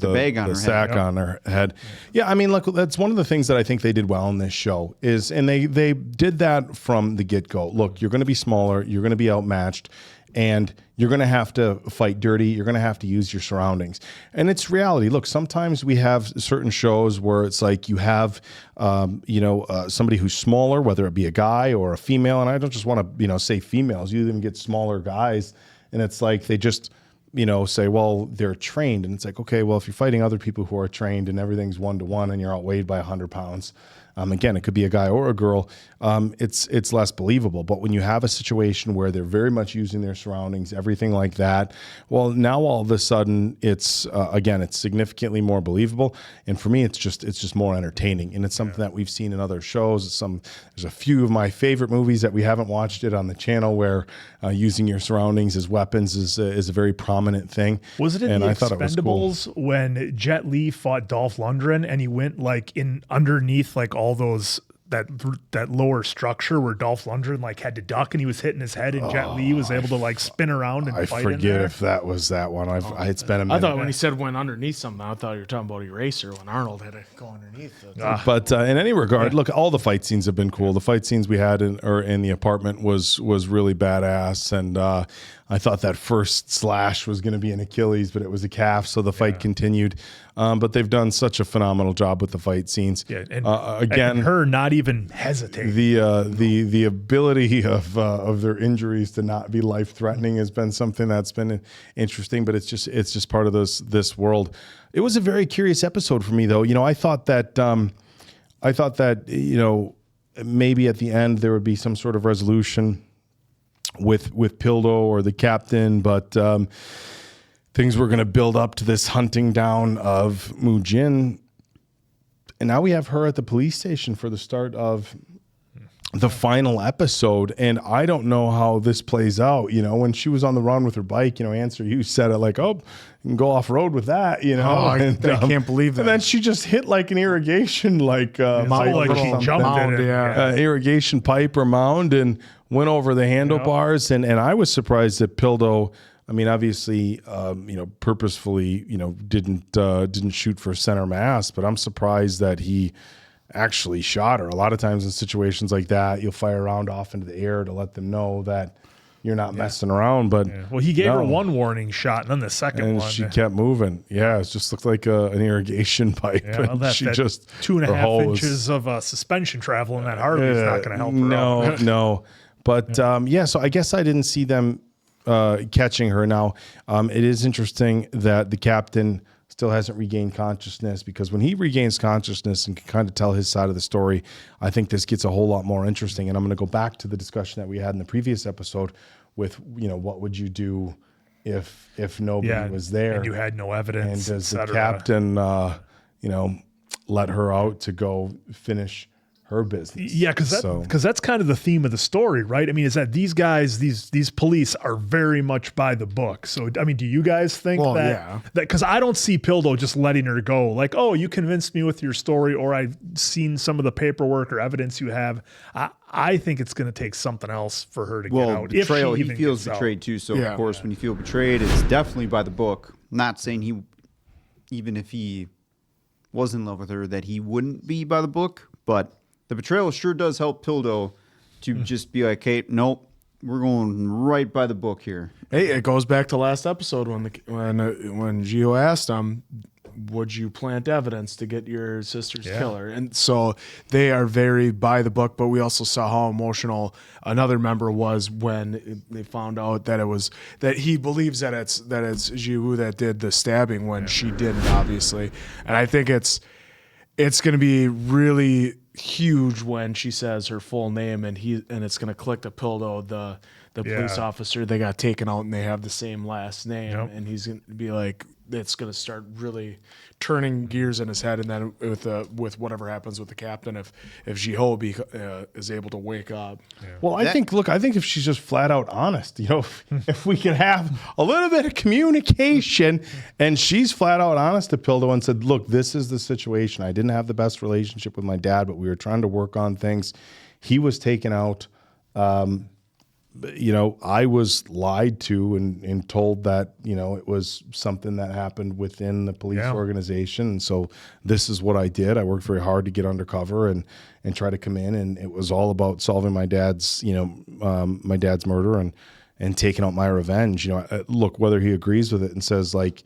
the bag on her sack head. On her head. Yeah, I mean, look, that's one of the things that I think they did well in this show and they did that from the get-go. Look, you're going to be smaller, you're going to be outmatched, and you're going to have to fight dirty. You're going to have to use your surroundings. And it's reality. Look, sometimes we have certain shows where it's like you have, somebody who's smaller, whether it be a guy or a female. And I don't just want to, say females. You even get smaller guys. And it's like they just, say, well, they're trained. And it's like, okay, well, if you're fighting other people who are trained and everything's 1-to-1 and you're outweighed by 100 pounds, again, it could be a guy or a girl. It's less believable. But when you have a situation where they're very much using their surroundings, everything like that, well, now all of a sudden it's it's significantly more believable. And for me, it's just more entertaining. And it's something that we've seen in other shows. There's a few of my favorite movies that we haven't watched it on the channel where using your surroundings as weapons is a very prominent thing. Was it in The Expendables when Jet Li fought Dolph Lundgren and he went like in underneath like all those that lower structure where Dolph Lundgren like had to duck and he was hitting his head, and Jet Li was able to like spin around and I fight forget in there. if that was that one. It's been a minute. I thought when he said went underneath something, I thought you were talking about Eraser when Arnold had to go underneath it. But in any regard, look, all the fight scenes have been cool. The fight scenes we had in the apartment was really badass, and I thought that first slash was going to be an Achilles, but it was a calf, so the fight continued. But they've done such a phenomenal job with the fight scenes. Yeah, and again, and her not even hesitating. The ability of their injuries to not be life threatening has been something that's been interesting. But it's just part of this world. It was a very curious episode for me, though. You know, I thought that maybe at the end there would be some sort of resolution with Pildo or the captain, but things were going to build up to this hunting down of Moo-jin. And now we have her at the police station for the start of the final episode. And I don't know how this plays out. You know, when she was on the run with her bike, you know, Ahn So-hee said it like, oh, you can go off road with that, you know. I can't believe that. And then she just hit like an irrigation, like pipe like or she something. jumped in it. Irrigation pipe or mound and went over the handlebars. And I was surprised that Pildo, I mean, obviously, purposefully, didn't shoot for center mass, but I'm surprised that he actually shot her. A lot of times in situations like that, you'll fire a round off into the air to let them know that you're not messing around. But well, he gave her one warning shot, and then the second one, she kept moving. Yeah, it just looked like an irrigation pipe. Yeah, well, and she just 2.5 inches of suspension travel in that Harley's not going to help her. No. But so I guess I didn't see them catching her. Now, it is interesting that the captain still hasn't regained consciousness, because when he regains consciousness and can kind of tell his side of the story, I think this gets a whole lot more interesting. And I'm going to go back to the discussion that we had in the previous episode with, what would you do if nobody was there? And you had no evidence. And does the captain, let her out to go finish her business? Yeah, because that's kind of the theme of the story, right? I mean, is that these guys, these police are very much by the book. So, I mean, do you guys think that because I don't see Pildo just letting her go, like, oh, you convinced me with your story, or I've seen some of the paperwork or evidence you have. I think it's going to take something else for her to get out. Betrayal, if she he even feels gets betrayed out. too. So of course, when you feel betrayed, it's definitely by the book. Not saying even if he was in love with her, that he wouldn't be by the book, but the betrayal sure does help Pildo to just be like, hey, nope, we're going right by the book here. Hey, it goes back to last episode when Gio asked him, would you plant evidence to get your sister's killer? And so they are very by the book, but we also saw how emotional another member was when they found out that he believes that it's Jiwoo that did the stabbing when she didn't, obviously. And I think it's going to be really huge when she says her full name, and it's going to click to Pildo, the police officer they got taken out, and they have the same last name, and he's going to be like, it's going to start really turning gears in his head. And then with whatever happens with the captain, if Ji-ho is able to wake up. Well, I think if she's just flat out honest, if we can have a little bit of communication, and she's flat out honest to Pildo and said, look, this is the situation. I didn't have the best relationship with my dad, but we were trying to work on things. He was taken out. I was lied to and told that, it was something that happened within the police organization. And so this is what I did. I worked very hard to get undercover and try to come in. And it was all about solving my dad's, my dad's murder and taking out my revenge. Look, whether he agrees with it and says like,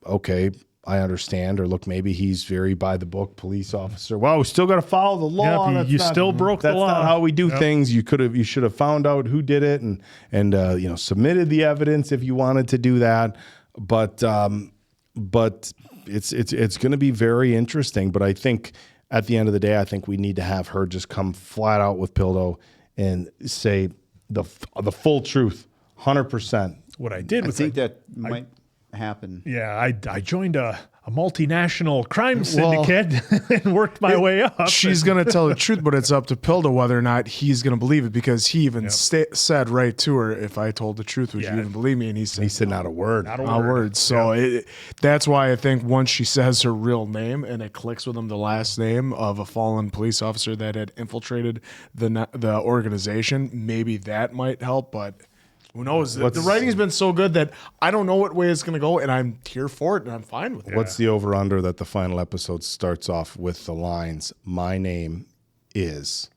okay, I understand, or look, maybe he's very by the book police officer. Well, we still got to follow the law. Yeah, you still broke the law. That's not how we do things. You should have found out who did it and submitted the evidence if you wanted to do that. But it's going to be very interesting. But I think at the end of the day, I think we need to have her just come flat out with Pildo and say the full truth, 100%. What I did was I think that might happen. Yeah, I joined a a multinational crime syndicate and worked my way up. She's going to tell the truth, but it's up to Pilda whether or not he's going to believe it, because he even said right to her, if I told the truth, would you even believe me? And he said not a word. Not a word. So that's why I think once she says her real name and it clicks with him, the last name of a fallen police officer that had infiltrated the organization, maybe that might help, but who knows? The writing's been so good that I don't know what way it's going to go, and I'm here for it, and I'm fine with it. What's the over-under that the final episode starts off with the lines, "My name is,"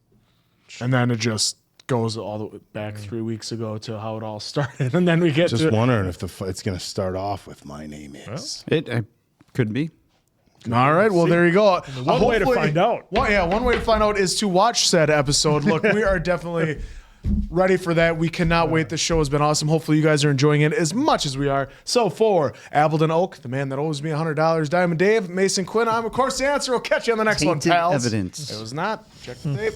and then it just goes all the way back 3 weeks ago to how it all started, and then we get just wondering if it's going to start off with "My name is." It could be. All right, well, there you go. One way to find out. One way to find out is to watch said episode. Look, we are definitely ready for that. We cannot wait. The show has been awesome. Hopefully you guys are enjoying it as much as we are. So for Appleton Oak, the man that owes me $100, Diamond Dave, Mason Quinn, I'm of course the answer. We'll catch you on the next one, Tainted pals. evidence. It was not. Check the tape.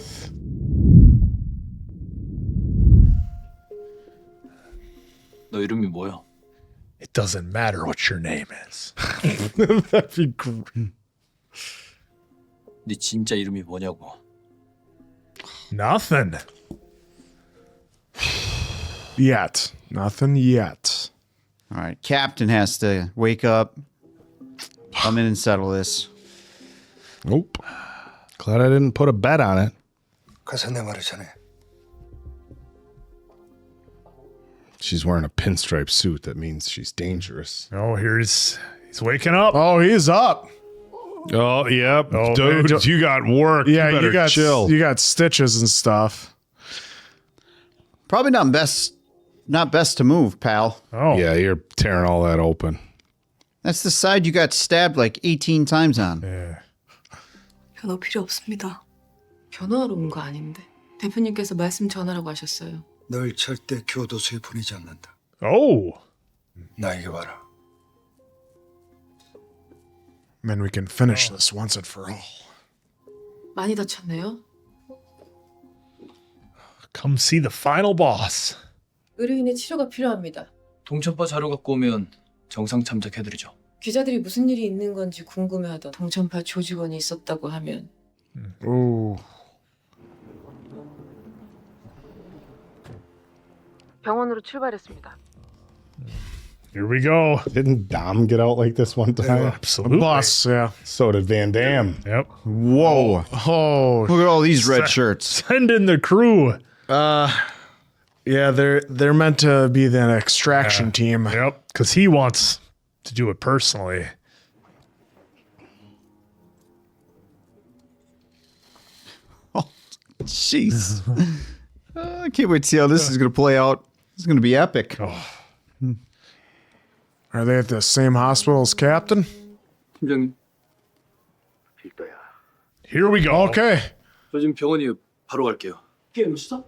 너 이름이 뭐야? It doesn't matter what your name is. That'd be great. 네 진짜 이름이 뭐냐고. Nothing. Yet. Nothing yet. All right, Captain has to wake up, come in and settle this. Nope. Glad I didn't put a bet on it. 가서 내 말을 전해. She's wearing a pinstripe suit. That means she's dangerous. Oh, he's waking up. Oh, he's up. Oh, yep. Oh, dude, man. you got work. Yeah, you got chill. You got stitches and stuff. Probably not best to move, pal. Oh. Yeah, you're tearing all that open. That's the side you got stabbed like 18 times on. Yeah. 변호 필요 없습니다. 변호하러 온 거 아닌데. 대표님께서 말씀 전하라고 하셨어요. 널 절대 교도소에 보내지 않는다. Oh. 나에게 와라. Then we can finish this once and for all. 많이 다쳤네요. Come see the final boss. 의료인의 치료가 필요합니다. 동천파 자료 갖고 오면 정상 참작해드리죠. 기자들이 무슨 일이 있는 건지 궁금해하던 동천파 조직원이 있었다고 하면 Ooh. 병원으로 출발했습니다. Here we go. Didn't Dom get out like this one time? Absolutely. Boss, yeah. So did Van Damme. Yep. Whoa. Oh. Look at all these red shirts. Send in the crew. Yeah, they're meant to be the extraction team. Yep. Because he wants to do it personally. Jeez. I can't wait to see how this is going to play out. This is going to be epic. Are they at the same hospital as Captain? 팀장님, Here we go. Okay. 저 지금 병원이에요. 바로 갈게요. 게임 시작?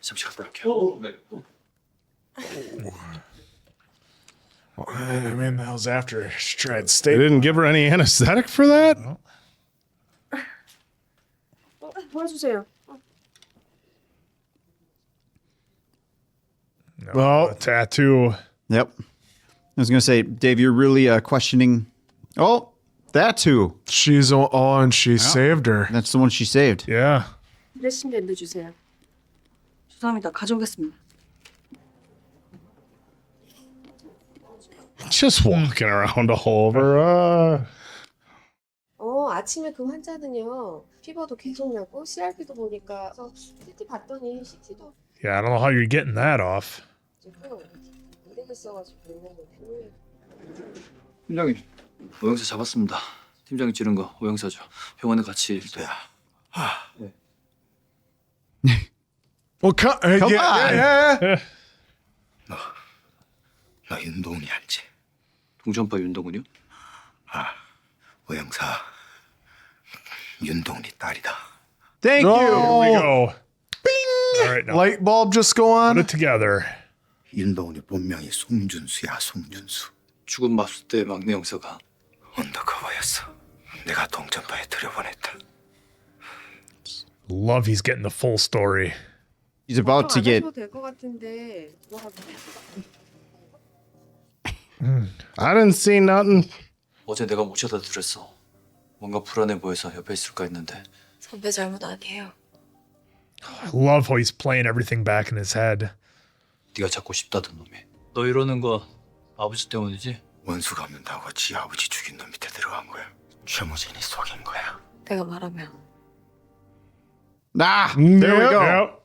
잠시 갔다 올게요. 네. I mean, that was after she tried They steak. didn't give her any anesthetic for that? 도와주세요. Oh, Tattoo. Yep. I was going to say, Dave, you're really questioning. Oh, that's who. she's and she saved her. That's the one she saved. Yeah. 드레싱 밴드 주세요. 죄송합니다. 가져오겠습니다. Just walking around all over. 아침에 그 환자는요. 피버도 계속 나고 CRP도 보니까 CT 봤더니 CT도 Yeah, I don't know how you're getting that off. 안 되겠어가지고 필요해. 팀장님, 오영사 잡았습니다. 팀장이 찌른 거 오영사죠. 병원에 같이. 네. Well, come on. yeah. 너 윤동훈이 알지? 동천파 윤동훈이요? 오영사 윤동훈이 딸이다. Thank you. Here we go. All right, now Light bulb just go put on. it together. 윤동훈이 본명이 송준수야, 송준수. 죽은 맙수대 막내 형사가 언더커버였어. 내가 동천파에 들여보냈다. Love he's getting the full story. He's about to get. 될것 같은데 I didn't see nothing. 어제 내가 모셔다 드렸어. 뭔가 불안해 보여서 옆에 있을까 했는데. 선배 잘못 아니에요. I love how he's playing everything back in his head. 네가 잡고 싶다던 놈이. 너 이러는 거 아버지 때문이지? 원수가 없는다고 지 아버지 죽인 놈 밑에 들어간 거야. 최무진이 속인 거야. 내가 말하면 Ah, there we go. Yep.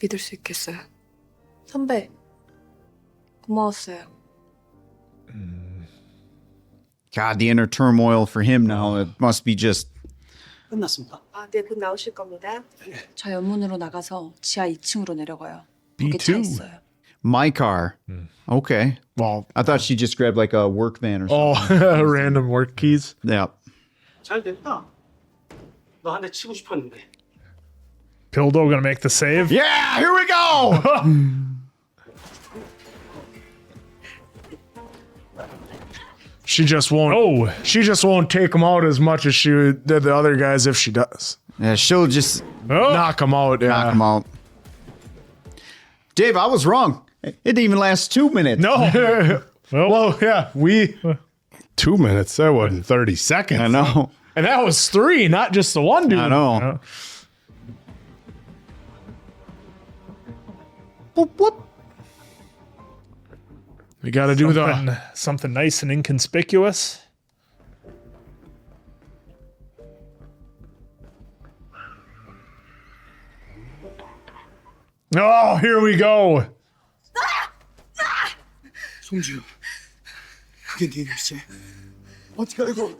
믿을 수 있겠어요. 선배 고마웠어요. God, the inner turmoil for him now. It must be just. 끝났습니다. 아, 네, 곧 나오실 겁니다. 저 연문으로 나가서 지하 2층으로 내려가요. B2. 거기 차 있어요. My car. Okay. Well, I thought she just grabbed like a work van or oh, something. random work keys. Yeah. 잘 됐다. 너 한 대 치고 싶었는데. Pildo gonna make the save. Yeah, here we go. She just won't. Oh. She just won't take him out as much as she did the other guys if she does. Yeah, she'll just Knock him out. Yeah. knock him out. Dave, I was wrong. It didn't even last 2 minutes. No. Well, yeah, we 2 minutes. That wasn't 30 seconds. I know. and that was 3, not just the one dude. I know. Whoop, whoop. We got to do Something nice and inconspicuous. Oh, here we go. 송주, 그게 네 일이지? 어떻게 알고?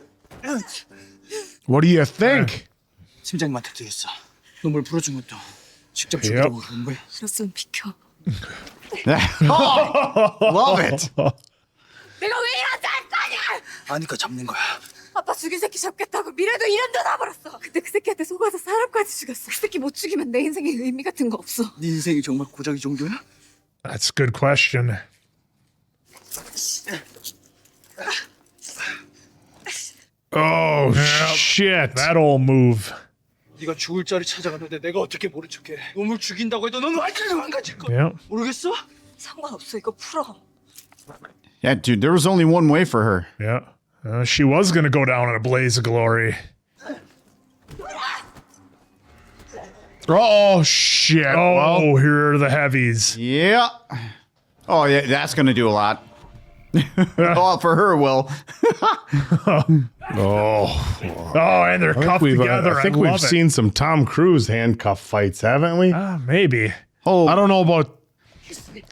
What do you think? 팀장님한테 드렸어. 놈을 불어준 것도 직접 Yep. 죽이려고 그런 거야. 그랬으면 비켜. Love it. 내가 왜 이런지 알 거 아니야! 아니까 잡는 거야. 아빠 죽인 새끼 잡겠다고 미래도 이름도 놔버렸어. 근데 그 새끼한테 속아서 사람까지 죽였어. 그 새끼 못 죽이면 내 인생에 의미 같은 거 없어. 네 인생이 정말 고작 이 정도야? That's a good question. Oh, shit. That old move. 네가 죽을 자리 찾아갔는데 내가 어떻게 모른 척해? 놈을 죽인다고 해도 넌 완전히 망가질 거야. Yeah. 모르겠어? 상관없어. 이거 풀어. Yeah, dude, there was only one way for her. Yeah. She was going to go down in a blaze of glory. Oh, shit. Oh, here are the heavies. Yeah. Oh, yeah, that's going to do a lot. Oh, for her, will. Oh, and they're cuffed together. I think I we've love it. seen some Tom Cruise handcuff fights, haven't we? Maybe. Oh, I don't know about.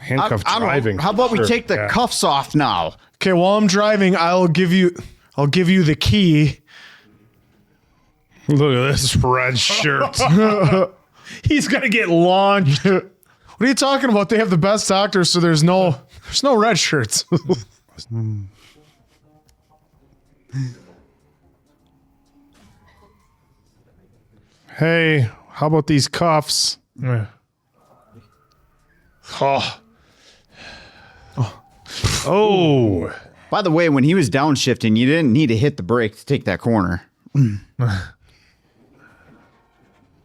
Handcuff I don't know. driving. How about we Sure. take the cuffs off now? Okay, while I'm driving, I'll give you the key. Look at this red shirt. He's going to get launched. What are you talking about? They have the best doctors, so there's no red shirts. Hey, how about these cuffs? Yeah. Oh. Oh. By the way, when he was downshifting, you didn't need to hit the brake to take that corner.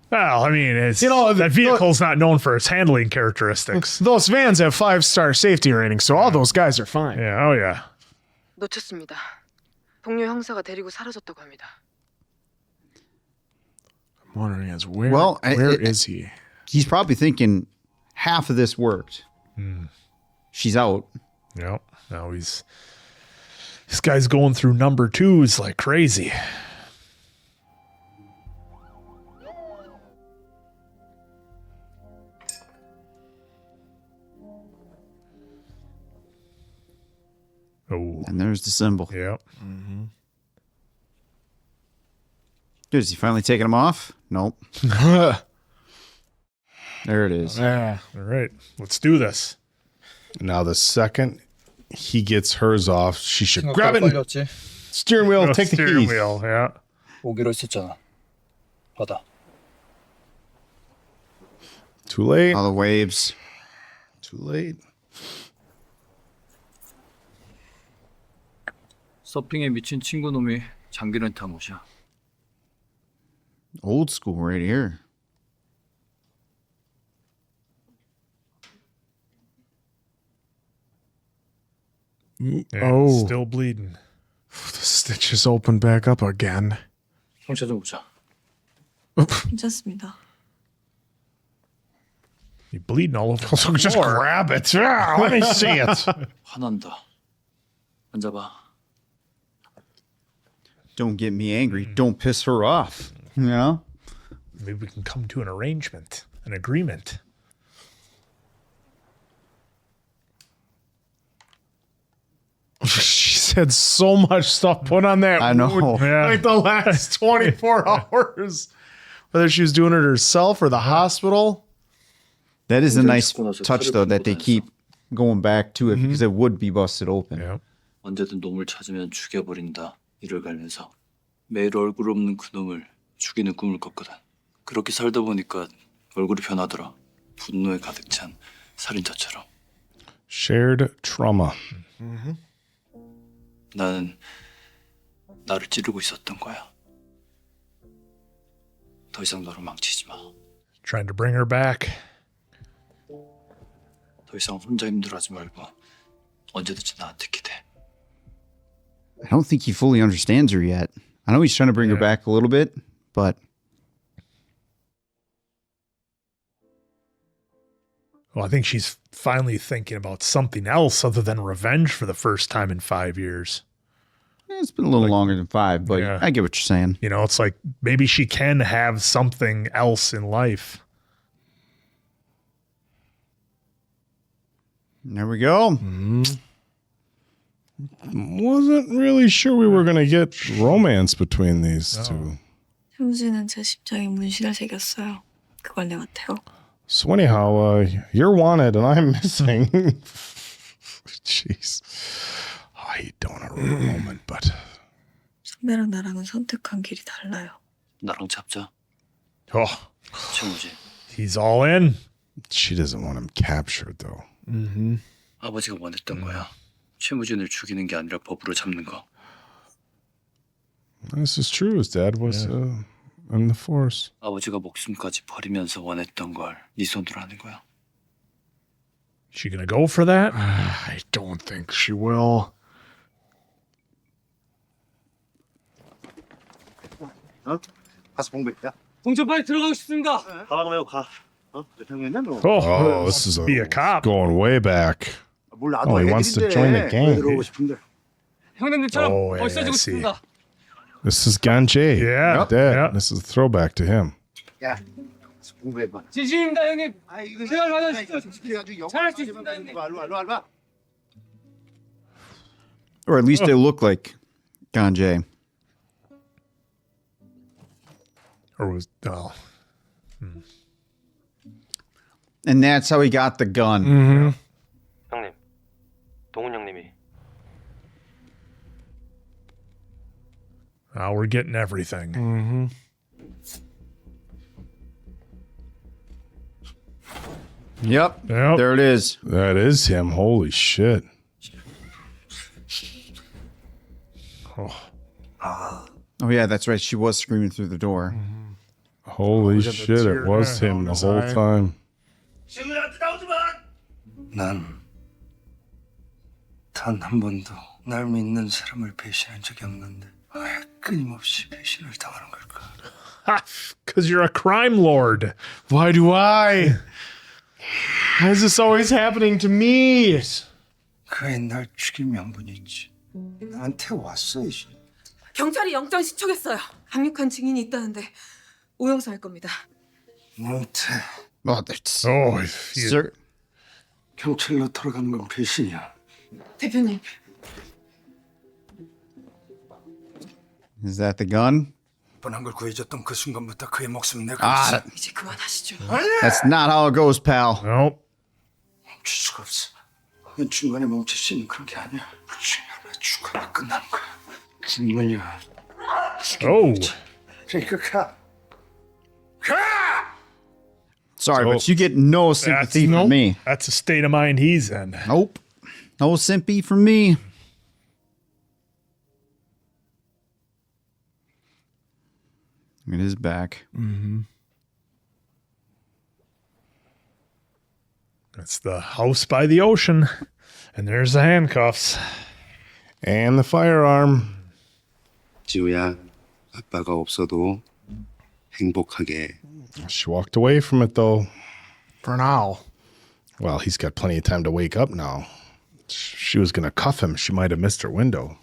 Well, I mean, it's, that vehicle's not known for its handling characteristics. Those vans have 5-star safety ratings, so all those guys are fine. Yeah, oh yeah. 놓쳤습니다. 동료 형사가 데리고 사라졌다고 합니다. I'm wondering where Well, is he? He's probably thinking half of this worked. She's out. Yep. Now this guy's going through number 2s like crazy. Oh. And there's the symbol. Yep. Dude, is he finally taking them off? Nope. There it is. Yeah. All right. Let's do this. Now the second he gets hers off, she should grab it. 빨렸지? Steering wheel, take the steering keys. wheel. Yeah. 오기로 했었잖아. 받아. Too late. All the waves. Too late. 서핑에 미친 친구놈이 장기 렌트 한 곳이야. Old school right here. Yeah, still bleeding. The stitches open back up again. 형차 좀 보자. 괜찮습니다. You're bleeding all over. So just grab it. Yeah, let me see it. 화난다. 앉아봐. Don't get me angry. Don't piss her off. You know? Maybe we can come to an arrangement, an agreement. She's had so much stuff put on that. I know. wound, Yeah. Like the last 24 hours. Whether she was doing it herself or the hospital. That is a nice touch, though, that they keep going back to it because it would be busted open. Yeah. 언제든 놈을 찾으면 죽여버린다. 이를 갈면서 매일 얼굴 없는 그 놈을 죽이는 꿈을 꿨거든. 그렇게 살다 보니까 얼굴이 변하더라. 분노에 가득 찬 살인자처럼. Shared trauma. 나는 나를 찌르고 있었던 거야. 더 이상 너를 망치지 마. Trying to bring her back. 더 이상 혼자 힘들어하지 말고 언제든지 나한테 기대. I don't think he fully understands her yet. I know he's trying to bring her back a little bit, but Well, I think she's finally thinking about something else other than revenge for the first time in 5 years. it's been a little longer than 5, but Yeah. I get what you're saying. You know, it's like maybe she can have something else in life. There we go. Wasn't really sure we were going to get romance between these two. 현우진은 제 심장에 문신을 새겼어요. 그걸 내가 태워. So anyhow, you're wanted and I'm missing. Jeez. I don't have a moment, but... 선배랑 나랑은 선택한 길이 달라요. 나랑 잡자. Oh, 최무지. he's all in. She doesn't want him captured, though. 아버지가 원했던 거야. 최무진을 죽이는 게 아니라 법으로 잡는 거. This is true. His dad was in the force. 아버지가 목숨까지 버리면서 원했던 걸 네 손으로 하는 거야. She gonna go for that? I don't think she will. 가서 공부해. 동전 빨리 들어가고 싶습니다. 가방 메고 가. 몇 학년이냐 너? Oh, This is be a cop. going way back. 뭘 나도 Oh, he wants to join the gang. 들어오고 싶은데. 형님들처럼 Oh, yeah, 멋있어지고 I see. 싶습니다. This is Ganjay. Yeah, Dad. yeah. This is a throwback to him. 야, 가서 공부해봐. 진심입니다, 형님. 아 이거 제발 받아주십시오. 해가지고 영어 잘할 수 있습니다, 형님. 알바. Or at least they look like Ganjay. Or was And that's how he got the gun. 형님, 동훈 형님이 now we're getting everything. Yep. Yep. There it is. That is him. Holy shit. Oh, yeah, that's right. She was screaming through the door. Holy look at the shit. tear It was down him the his whole eye. time. 친구들한테 나오지 마. 난 단 한 번도 날 믿는 사람을 배신한 적이 없는데 왜 끊임없이 배신을 당하는 걸까? Because you're a crime lord. Why do I? Why is this always happening to me? 그애 날 죽인 명분이 있지. 나한테 왔어야지. 경찰이 영장 신청했어요. 강력한 증인이 있다는데 오형사 할 겁니다. 나한테 Oh, that's... Oh, Sir, 경찰로 돌아가는 건 배신이야. 대표님. is that the gun? 뻔한 걸 구해줬던 그 순간부터 그의 목숨은 내가 Ah, 이제 그만하시죠. that's not how it goes, pal. nope. 멈출 수가 없어. 그건 중간에 멈출 수 있는 그런 게 아니야. 중간에 죽어야 끝나는 거야. 죽느냐. Oh, 그러니까 가. Sorry, So- but you get no sympathy from me. that's the state of mind he's in. Nope. No sympathy from me. It is back. It's the house by the ocean, and there's the handcuffs. And the firearm. 지우야, 아빠가 없어도 행복하게. She walked away from it though. For now. Well, he's got plenty of time to wake up now. She was going to cuff him. She might have missed her window.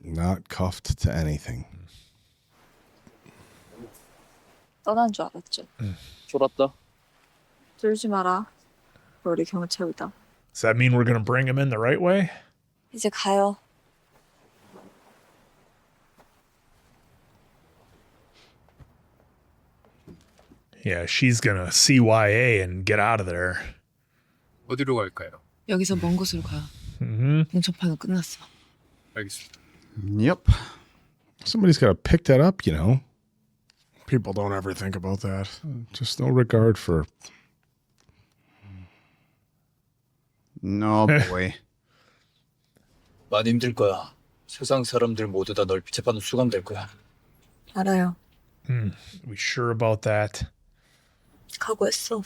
Not cuffed to anything. 떠난 줄 알았죠. 졸았다. 들지 마라. 우리 경찰이다. Does that mean we're going to bring him in the right way? 이제 가요. Yeah, she's going to CYA and get out of there. 어디로 갈까요? 여기서 먼 곳으로 가. Mm-hmm. 공천판은 끝났어. 알겠습니다. Yep. Somebody's got to pick that up, you know. People don't ever think about that. Just no regard for. No boy. 많이 힘들 거야. 세상 사람들 모두 다 널 비춰받는 수감될 거야. 알아요. We sure about that? 각오했어.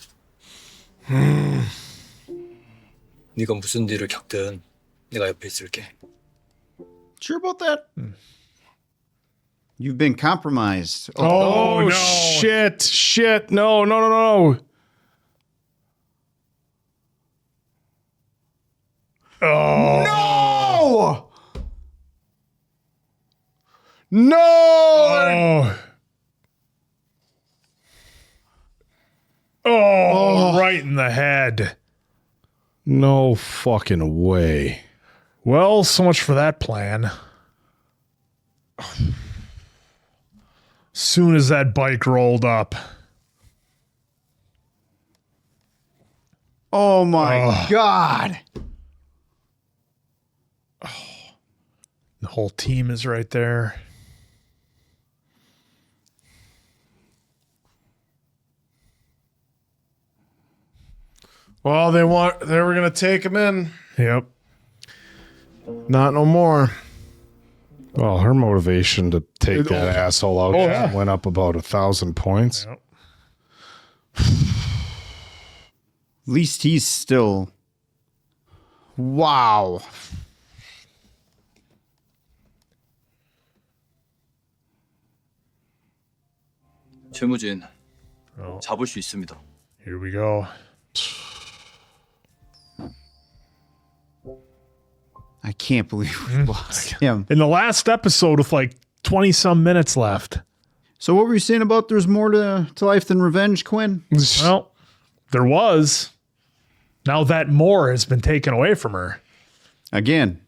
네가 무슨 일을 겪든 내가 옆에 있을게. Sure about that? You've been compromised. Oh, no. shit. Shit. No, no, no, no. Oh. No! No! Oh. Oh, right in the head. No fucking way. Well, so much for that plan. Soon as that bike rolled up. Oh my God. The whole team is right there. Well, they were gonna take him in. Yep. Not no more. Well, her motivation to take that asshole out yeah. went up about 1,000 points. Yep. At least he's still. Wow. 최무진, 잡을 수 있습니다. Here we go. I can't believe we lost him. In the last episode with like 20 some minutes left. So what were you saying about there's more to life than revenge, Quinn? Well, there was. Now that more has been taken away from her. Again.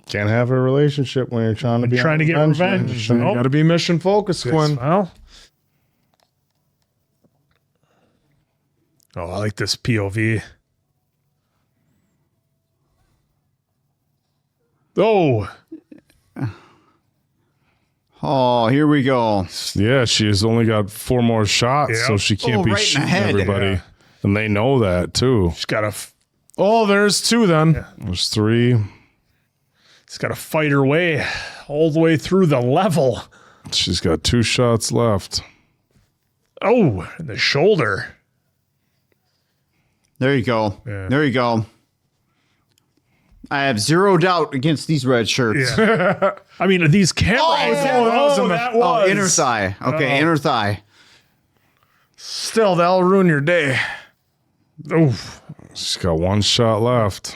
Can't have a relationship when you're trying to be Trying to get revenge. You got to be mission focused, Quinn. Well. Oh, I like this POV. Oh. Oh, here we go. Yeah, she's only got 4 more shots, Yep. so she can't be right in the shooting head. everybody. Yeah. And they know that, too. She's got to... Oh, there's 2 then. Yeah. There's 3. She's got to fight her way all the way through the level. She's got 2 shots left. Oh, in the shoulder. There you go. Yeah. There you go. I have zero doubt against these red shirts. Yeah. I mean, these cameras. That was. Inner thigh. Okay, inner thigh. Still, that'll ruin your day. Oh, She's got 1 shot left.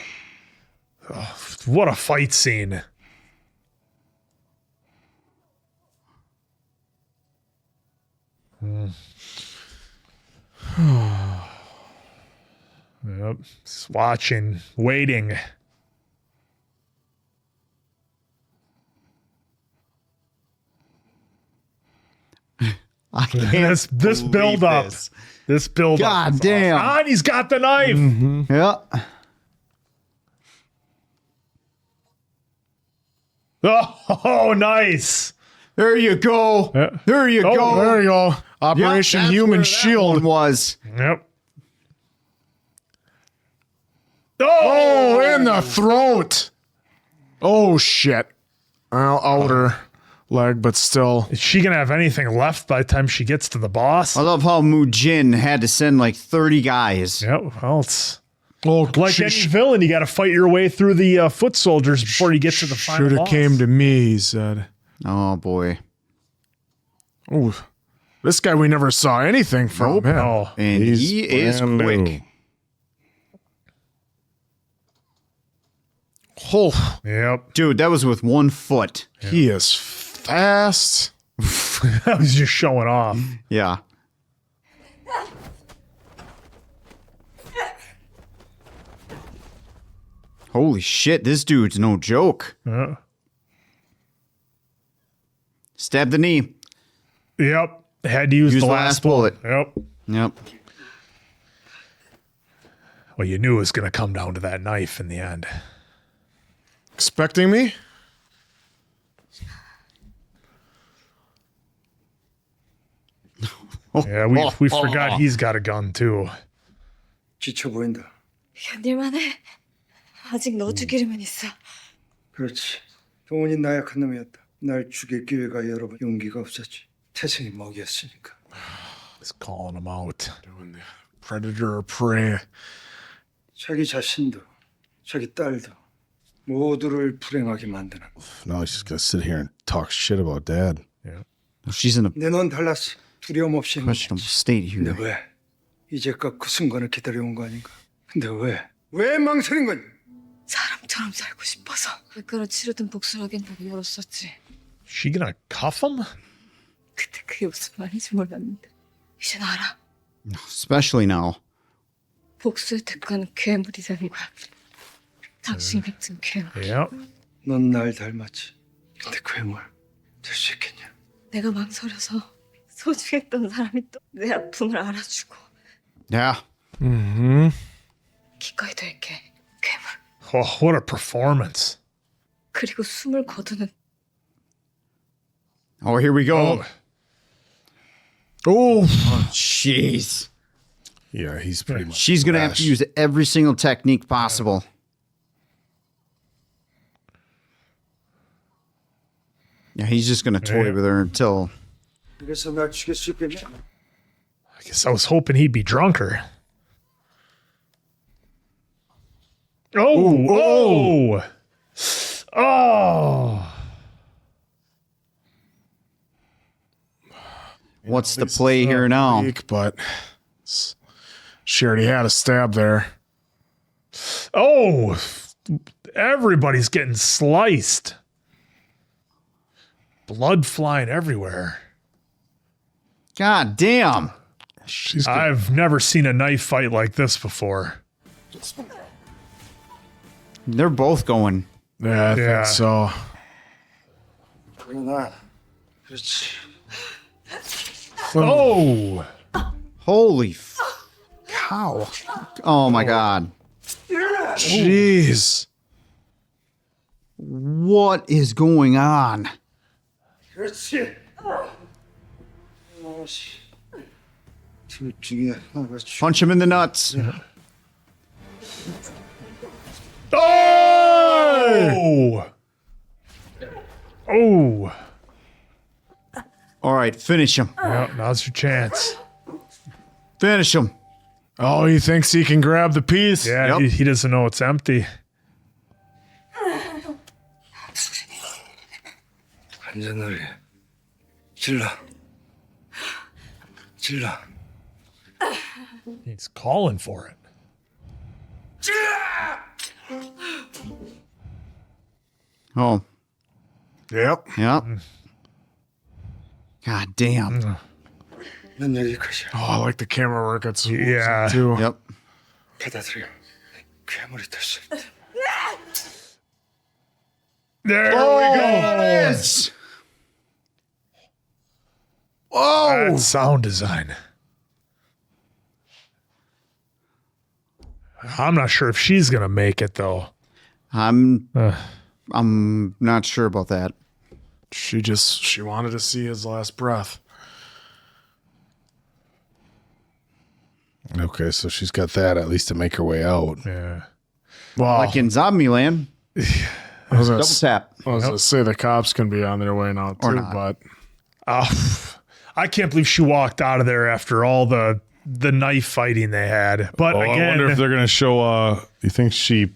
what a fight scene. Yep. Just watching, waiting. I can't This build up. this. This build up. God damn. Ah, and he's got the knife. Yeah. Oh, nice. There you go. Yeah. There you Oh, go. There you go. Operation Yep, that's Human where that Shield. one was. Yep. Oh, in the throat. Oh, shit. Outer leg, but still. Is she going to have anything left by the time she gets to the boss? I love how Mujin had to send like 30 guys. Yep. Well, it's Oh, Like any villain, you got to fight your way through the foot soldiers before you get to the final should have boss. came to me, he said. Oh boy. Oh, this guy we never saw anything from him. Oh, And he is brand new. quick. Oh, Yep. Dude, that was with 1 foot. he is fast. I was just showing off. Yeah. Holy shit, this dude's no joke. Stab the knee. Yep. Had to use the last bullet. Yep. Yep. Well, you knew it was going to come down to that knife in the end. Expecting me? Yeah, we forgot he's got a gun too. 지쳐 보인다. 견딜만해. 아직 너 죽이려면 있어. 그렇지. 동훈이 나약한 놈이었다. 날 죽일 기회가 여러 번 용기가 없었지. 태생이 먹이었으니까. He's calling him out. Predator or prey. 자기 자신도 자기 딸도 모두를 불행하게 만드는. Now he's just gonna sit here and talk shit about dad. Yeah. She's in a 내 넌 달랐어. 두려움 없이 했는데. questionable state here. 근데 왜? 이제껏 그 순간을 기다려온 거 아닌가? 근데 왜? 왜 망설인 거니? 사람처럼 살고 싶어서. 그거를 치르든 복수하겠다고 열었었지. She gonna cuff him? 그때 그게 무슨 말인지 몰랐는데. 이젠 알아. Especially now. 복수의 대가는 괴물이 되는 거야. 당신 같은 괴물. Yep. 넌 날 닮았지. 근데 괴물 될 수 있겠냐? 내가 망설여서 소중했던 사람이 또 내 아픔을 알아주고 Yeah. 기꺼이 될게. 괴물. Oh, what a performance. 그리고 숨을 거두는 Oh, here we go. Oh, Jeez. Yeah, he's pretty much. She's going to have to use every single technique possible. Yeah, he's just going to toy with her until... 그래서 날 죽일 수 있겠냐? I guess I was hoping he'd be drunker. Oh, oh. What's the play here now? weak, but she already had a stab there. Oh, everybody's getting sliced. Blood flying everywhere. God damn. I've never seen a knife fight like this before. They're both going. Yeah, I Yeah. think so. 그러나 그렇지. Oh, Holy cow. Oh my God. Jeez. What is going on? 그렇지. 둘 중에 하나가 죽. Punch him in the nuts. oh, oh. All right, finish him. Yeah, now's your chance. Finish him. Oh, he thinks he can grab the piece. Yeah, Yep. he doesn't know it's empty. 한잔놀이. 질러. 질러. He's calling for it. Oh, Yep. yep. God damn. 난 여기까지야. Oh, I like the camera work. It's Yeah. too. Yep. 받아들여. 괴물이 될 수 있다. There we go. Yes. That sound design. I'm not sure if she's gonna make it though. I'm not sure about that. She wanted to see his last breath. Okay, so she's got that at least to make her way out. Yeah. Well, Like in Zombie Land. I was gonna, Double tap. I was gonna say the cops can be on their way now Or too, not. but I can't believe she walked out of there after all the the knife fighting they had. But I again, wonder if they're going to show. You think she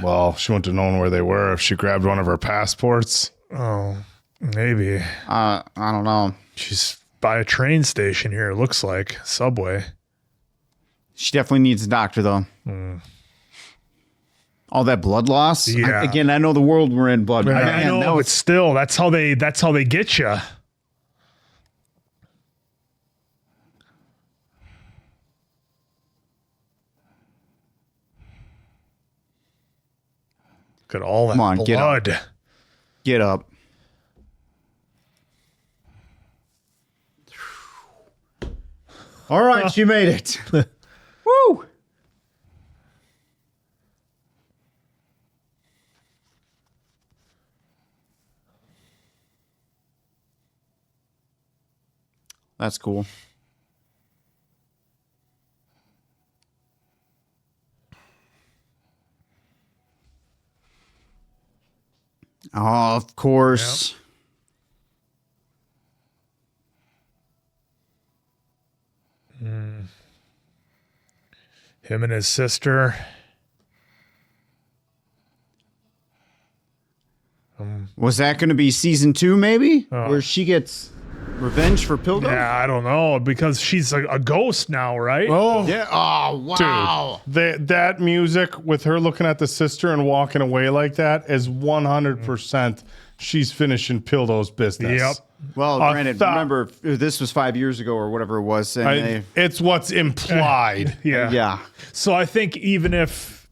wouldn't have known where they were if she grabbed one of her passports. oh, maybe I don't know. she's by a train station here. It looks like subway. She definitely needs a doctor, though. All that blood loss. Yeah. I know the world we're in, but I know, now but still, that's how they get you. Look at all that Come on, blood. Get up. All right, she made it. Woo! That's cool. Oh, of course. Him and his sister. Was that going to be season 2, maybe? Where she gets revenge for Pilgrim? Yeah, I don't know, because she's a ghost now, right? Oh, Yeah. Oh, wow. dude, that music with her looking at the sister and walking away like that is 100%. She's finishing Pildo's business. Yep. Well, granted, remember, this was 5 years ago or whatever it was. And it's what's implied. Yeah. So I think even if,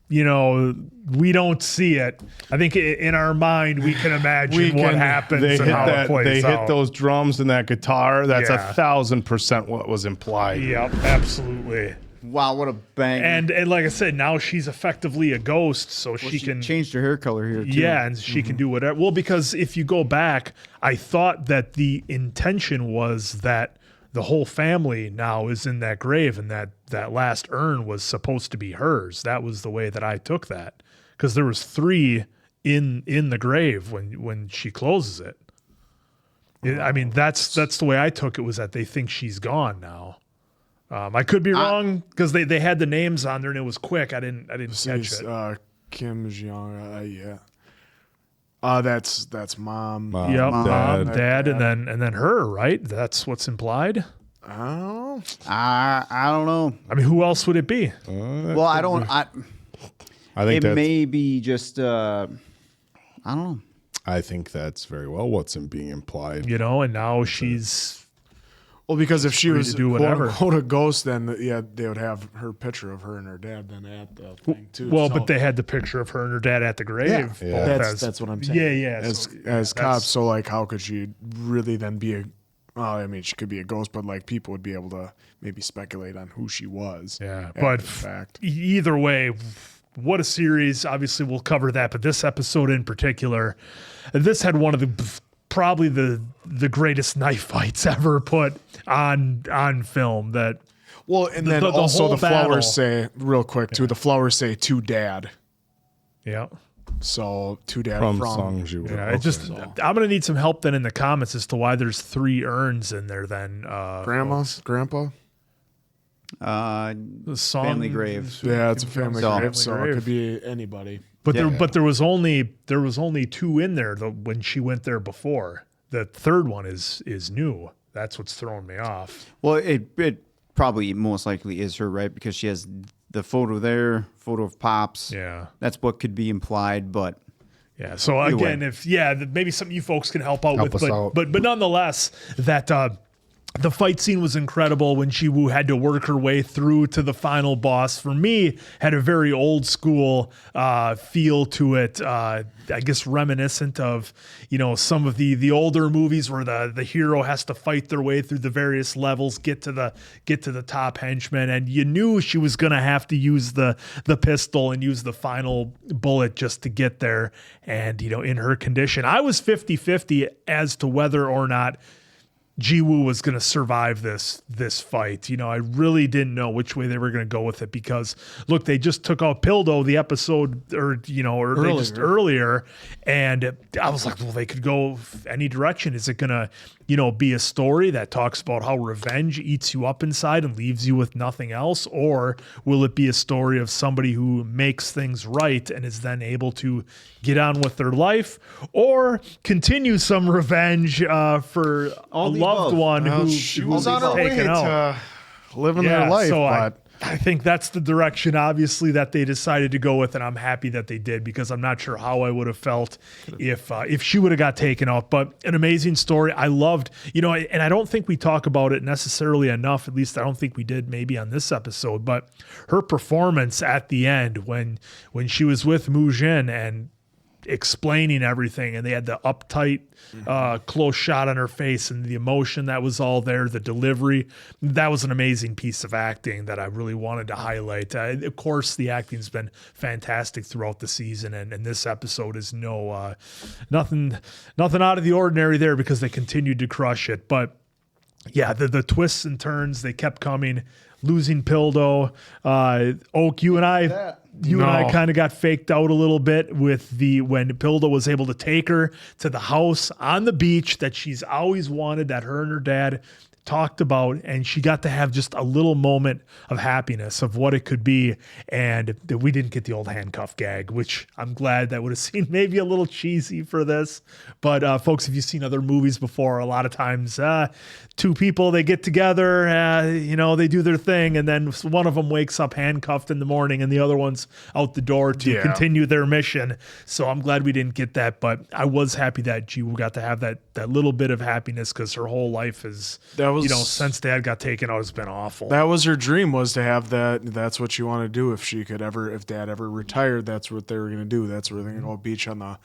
we don't see it, I think in our mind we can imagine what happens They and hit how it plays They hit out. those drums and that guitar. That's Yeah. 1,000% what was implied. Yep, absolutely. Wow, what a bang. And like I said, now she's effectively a ghost, so she can changed her hair color here, too. Yeah, and she can do whatever. Well, because if you go back, I thought that the intention was that the whole family now is in that grave, and that last urn was supposed to be hers. That was the way that I took that, because there was 3 in the grave when she closes it. I mean, that's the way I took it, was that they think she's gone now. I could be wrong, because they had the names on there and it was quick. I didn't catch it. Kim Jong. That's mom. Yep, mom, dad, and then her. Right? That's what's implied. Oh, I don't know. I mean, who else would it be? Well, I don't. I think it may be just. I don't know. I think that's very well what's being implied. And now she's. Well, because if she free was to do quote whatever. unquote a ghost, then they would have her picture of her and her dad then at the thing too. Well, So- but they had the picture of her and her dad at the grave. Yeah. both That's what I'm saying. Yeah. As cops, so like, how could she really then be a? Well, I mean, she could be a ghost, but like people would be able to maybe speculate on who she was. Yeah, after but the fact. Either way, what a series. Obviously, we'll cover that, but this episode in particular, this had one of probably the greatest knife fights ever put on film. That Well, and then also whole the flowers battle. say real quick too. The flowers say to dad. Yeah. So to dad From from Songju. Yeah, it just I'm gonna need some help then in the comments as to why there's 3 urns in there. Then grandma, grandpa. the song, Family grave. Yeah, it's a family So- grave, so grave. it could be anybody. But Yeah. there was only 2 in there when she went there before. The third one is new. That's what's throwing me off. Well, it probably most likely is her, right? Because she has the photo there, photo of Pops. Yeah. That's what could be implied, but Yeah. So Either again, way. maybe something you folks can help out Help with, us out. but nonetheless, that the fight scene was incredible when she had to work her way through to the final boss. For me, had a very old school feel to it. I guess reminiscent of some of the older movies where the hero has to fight their way through the various levels, get to the top henchman, and you knew she was gonna have to use the pistol and use the final bullet just to get there. And in her condition, I was 50-50 as to whether or not Ji-woo was going to survive this fight. You know, I really didn't know which way they were going to go with it because, look, they just took out Pildo the episode earlier, and I was like, well, they could go any direction. Is it going to, be a story that talks about how revenge eats you up inside and leaves you with nothing else? Or will it be a story of somebody who makes things right and is then able to get on with their life or continue some revenge for a loved one who was on her way taken out? to living their life. So But I think that's the direction, obviously, that they decided to go with, and I'm happy that they did because I'm not sure how I would have felt if she would have got taken out. But an amazing story. I loved, and I don't think we talk about it necessarily enough. At least I don't think we did maybe on this episode. But her performance at the end when she was with Mujin and explaining everything, and they had the uptight close shot on her face and the emotion that was all there, the delivery, that was an amazing piece of acting that I really wanted to highlight. Of course, the acting's been fantastic throughout the season, and this episode is nothing out of the ordinary there because they continued to crush it. But yeah, the twists and turns, they kept coming. Losing Pildo, Oak, you and I kind of got faked out a little bit with when Pildo was able to take her to the house on the beach that she's always wanted, that her and her dad talked about, and she got to have just a little moment of happiness of what it could be, and we didn't get the old handcuff gag, which I'm glad that would have seemed maybe a little cheesy for this. But folks, if you've seen other movies before, a lot of times two people, they get together, they do their thing, and then one of them wakes up handcuffed in the morning and the other one's out the door to continue their mission. So I'm glad we didn't get that, but I was happy that Ji-woo got to have that little bit of happiness because her whole life is since dad got taken out, it's been awful. That was her dream, was to have that. That's what she wanted to do. If dad ever retired, that's what they were going to do. That's where they're going to go beach on the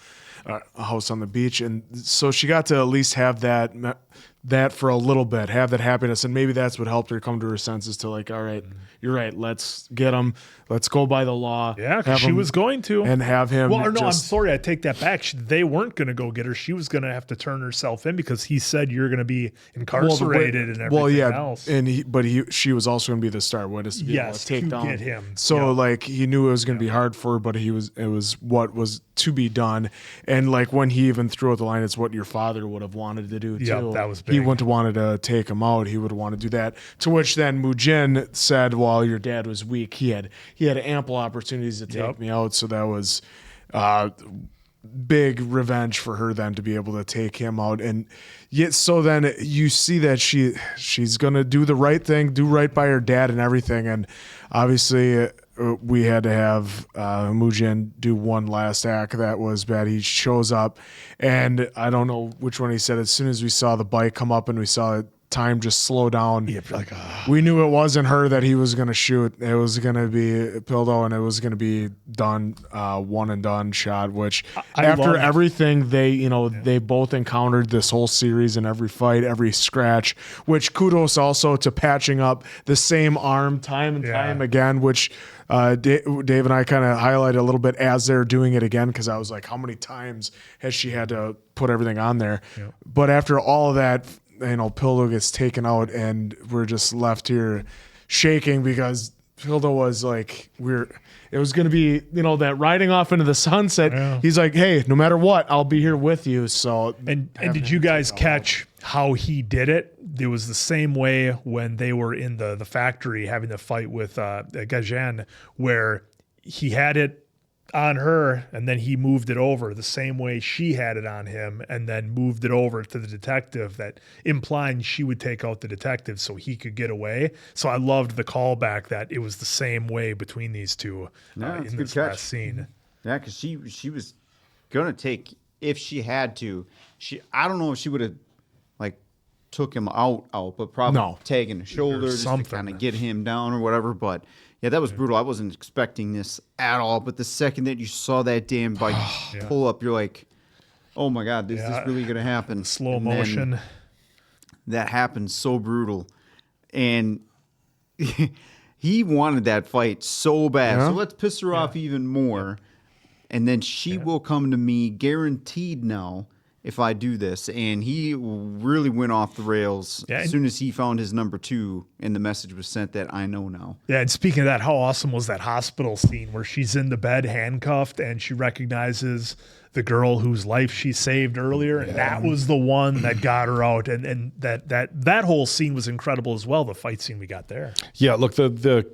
a house on the beach. And so she got to at least have that for a little bit, have that happiness. And maybe that's what helped her come to her senses to like, all right, you're right. Let's get him. Let's go by the law. Yeah, because she was going to. And have him. Well, no, I'm sorry. I take that back. They weren't going to go get her. She was going to have to turn herself in because he said you're going to be incarcerated and everything else. And she was also going to be the star witness to be able to take down get him. So like he knew it was going to be hard for her, but it was what was to be done. And like when he even threw out the line, it's what your father would have wanted to do too. Yeah, that was big. He wouldn't have wanted to take him out. He would have wanted to do that. To which then Mujin said, "Well, your dad was weak. He had ample opportunities to take me out." So that was big revenge for her then to be able to take him out. And yet, so then you see that she's gonna do the right thing, do right by her dad and everything. And obviously, we had to have Mujin do one last act that was bad. He shows up, and I don't know which one he said. As soon as we saw the bike come up and we saw time just slow down, we knew it wasn't her that he was going to shoot. It was going to be Pildo, and it was going to be done, one and done shot. Which after everything they both encountered this whole series and every fight, every scratch. Which kudos also to patching up the same arm time and time again. Which Dave and I kind of highlighted a little bit as they're doing it again, because I was like, how many times has she had to put everything on there? Yep. But after all of that, Pildo gets taken out, and we're just left here shaking because Pildo was like, it was going to be, that riding off into the sunset. Yeah. He's like, hey, no matter what, I'll be here with you. So, and did you guys catch how he did it? It was the same way when they were in the factory having the fight with Gajan, where he had it on her and then he moved it over the same way she had it on him, and then moved it over to the detective, that implying she would take out the detective so he could get away. So I loved the callback that it was the same way between these two in this last scene. Yeah, because she was gonna take, if she had to. I don't know if she would have like took him out, but probably taking the shoulder just to kind of get him down or whatever. But yeah, that was brutal. I wasn't expecting this at all. But the second that you saw that damn bike pull up, you're like, oh my God, is this really going to happen? Slow motion. That happened so brutal. And he wanted that fight so bad. So let's piss her off even more. And then she will come to me guaranteed now. if I do this. And he really went off the rails as soon as he found his number 2 and the message was sent that I know now. Yeah, and speaking of that, how awesome was that hospital scene where she's in the bed handcuffed and she recognizes the girl whose life she saved earlier, and that was the one that got her out, and that whole scene was incredible as well. The fight scene we got there. Yeah, look, the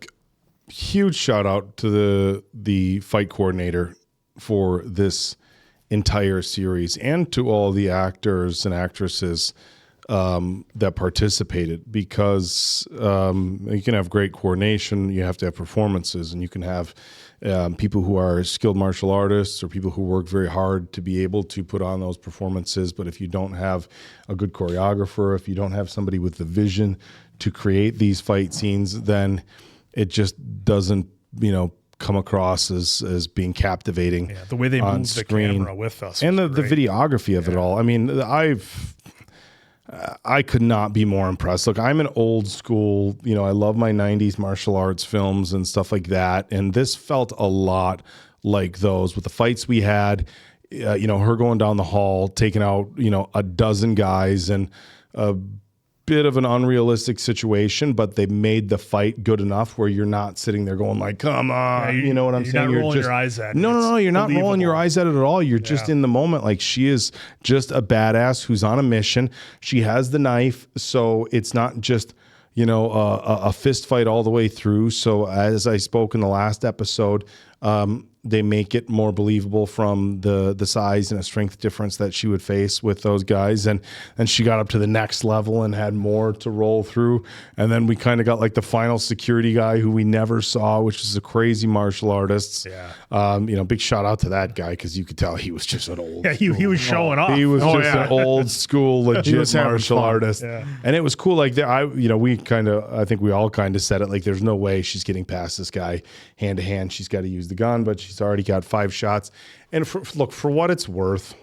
huge shout out to the fight coordinator for this entire series and to all the actors and actresses that participated, because you can have great coordination, you have to have performances, and you can have people who are skilled martial artists or people who work very hard to be able to put on those performances. But if you don't have a good choreographer, if you don't have somebody with the vision to create these fight scenes, then it just doesn't, come across as being captivating. Yeah, the way they on moved screen. the camera with us. And the videography of it all. I mean, I could not be more impressed. Look, I'm an old school, I love my 90s martial arts films and stuff like that. And this felt a lot like those with the fights we had, her going down the hall, taking out, a dozen guys, and a bit of an unrealistic situation, but they made the fight good enough where you're not sitting there going like, come on, you know what I'm saying? You're not rolling your eyes at it. No, you're not rolling your eyes at it at all. You're just in the moment. Like, she is just a badass who's on a mission. She has the knife, so it's not just, a fist fight all the way through. So as I spoke in the last episode, they make it more believable from the size and a strength difference that she would face with those guys. And she got up to the next level and had more to roll through. And then we kind of got like the final security guy who we never saw, which is a crazy martial artist. Yeah. Big shout out to that guy, because you could tell he was just an old. Yeah, he was showing off. He was an old school legit martial fun. artist. Yeah. And it was cool. Like I think we all kind of said it, like, there's no way she's getting past this guy hand to hand. She's got to use the gun, but she's already got 5 shots. And for what it's worth,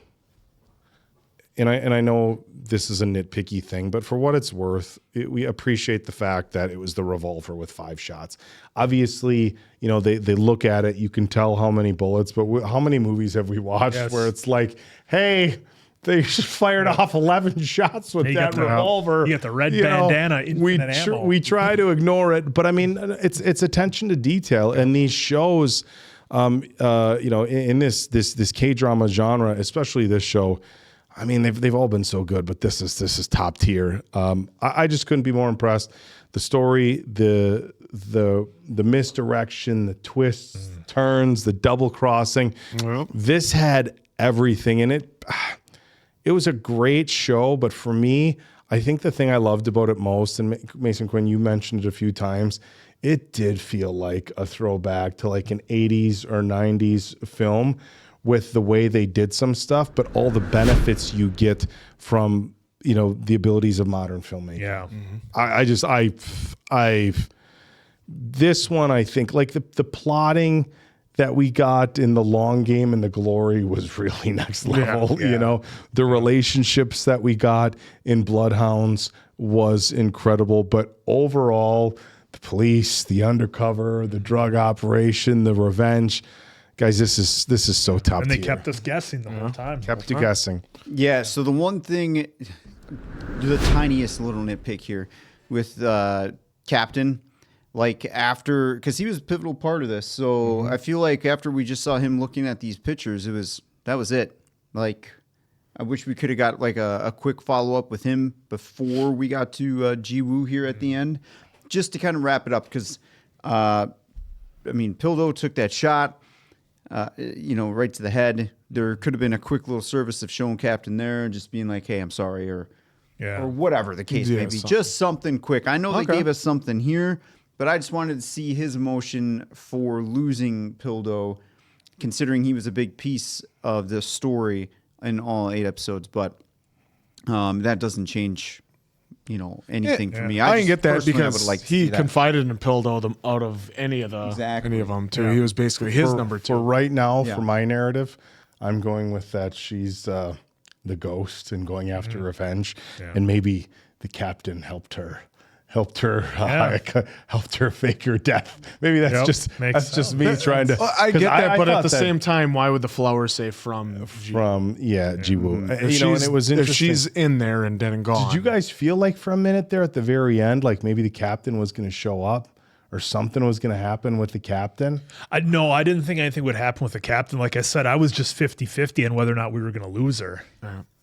and I know this is a nitpicky thing, but for what it's worth, we appreciate the fact that it was the revolver with 5 shots. Obviously, they look at it, you can tell how many bullets, but how many movies have we watched where it's like, hey, they just fired off 11 shots with that revolver. You get the red bandana, infinite ammo. We try to ignore it, but I mean, it's attention to detail. And these shows, in this K-drama genre, especially this show, I mean, they've all been so good, but this is top tier. I just couldn't be more impressed. The story, the misdirection, the twists, turns, the double crossing. This had everything in it. It was a great show, but for me, I think the thing I loved about it most, and Mason Quinn, you mentioned it a few times, it did feel like a throwback to like an 80s or 90s film with the way they did some stuff, but all the benefits you get from, the abilities of modern filmmaking. Yeah. This one, I think, like the plotting that we got in The Long Game and The Glory was really next level. The relationships that we got in Bloodhounds was incredible, but overall, the police, the undercover, the drug operation, the revenge, guys, this is so top tier. And they kept us guessing the whole time. Kept you guessing. Yeah, so the one thing, the tiniest little nitpick here with Captain, like after, because he was a pivotal part of this, so I feel like after we just saw him looking at these pictures, that was it. Like, I wish we could have got like a quick follow-up with him before we got to Ji-woo here at the end, just to kind of wrap it up, because, Pildo took that shot, right to the head. There could have been a quick little service of showing Captain there and just being like, hey, I'm sorry, or whatever the case may be. Just something quick. I know they gave us something here, but I just wanted to see his emotion for losing Pildo, considering he was a big piece of the story in all 8 episodes. But that doesn't change, anything for me. I can get that personally, because he confided in Pildo out of any of them too. Yeah. He was basically his number 2. For right now, for my narrative, I'm going with that she's the ghost and going after revenge, and maybe the captain helped her helped her fake her death. Maybe that's just me trying to. I get that, but at the thought same time, why would the flower say from Jiwoo? And it was if interesting. she's in there and dead and gone. Did you guys feel like for a minute there at the very end, like maybe the captain was going to show up? Or something was going to happen with the captain? No, I didn't think anything would happen with the captain. Like I said, I was just 50-50 on whether or not we were going to lose her.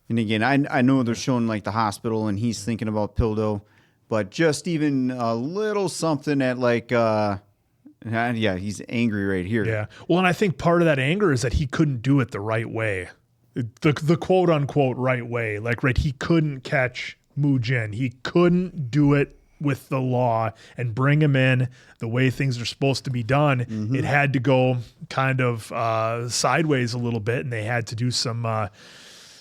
And again, I know they're showing like the hospital and he's thinking about Pildo, but just even a little something at like, he's angry right here. Yeah. Well, and I think part of that anger is that he couldn't do it the right way. The quote unquote right way. Like, right, he couldn't catch Mu Jin. He couldn't do it with the law and bring him in the way things are supposed to be done. It had to go kind of sideways a little bit, and they had to do some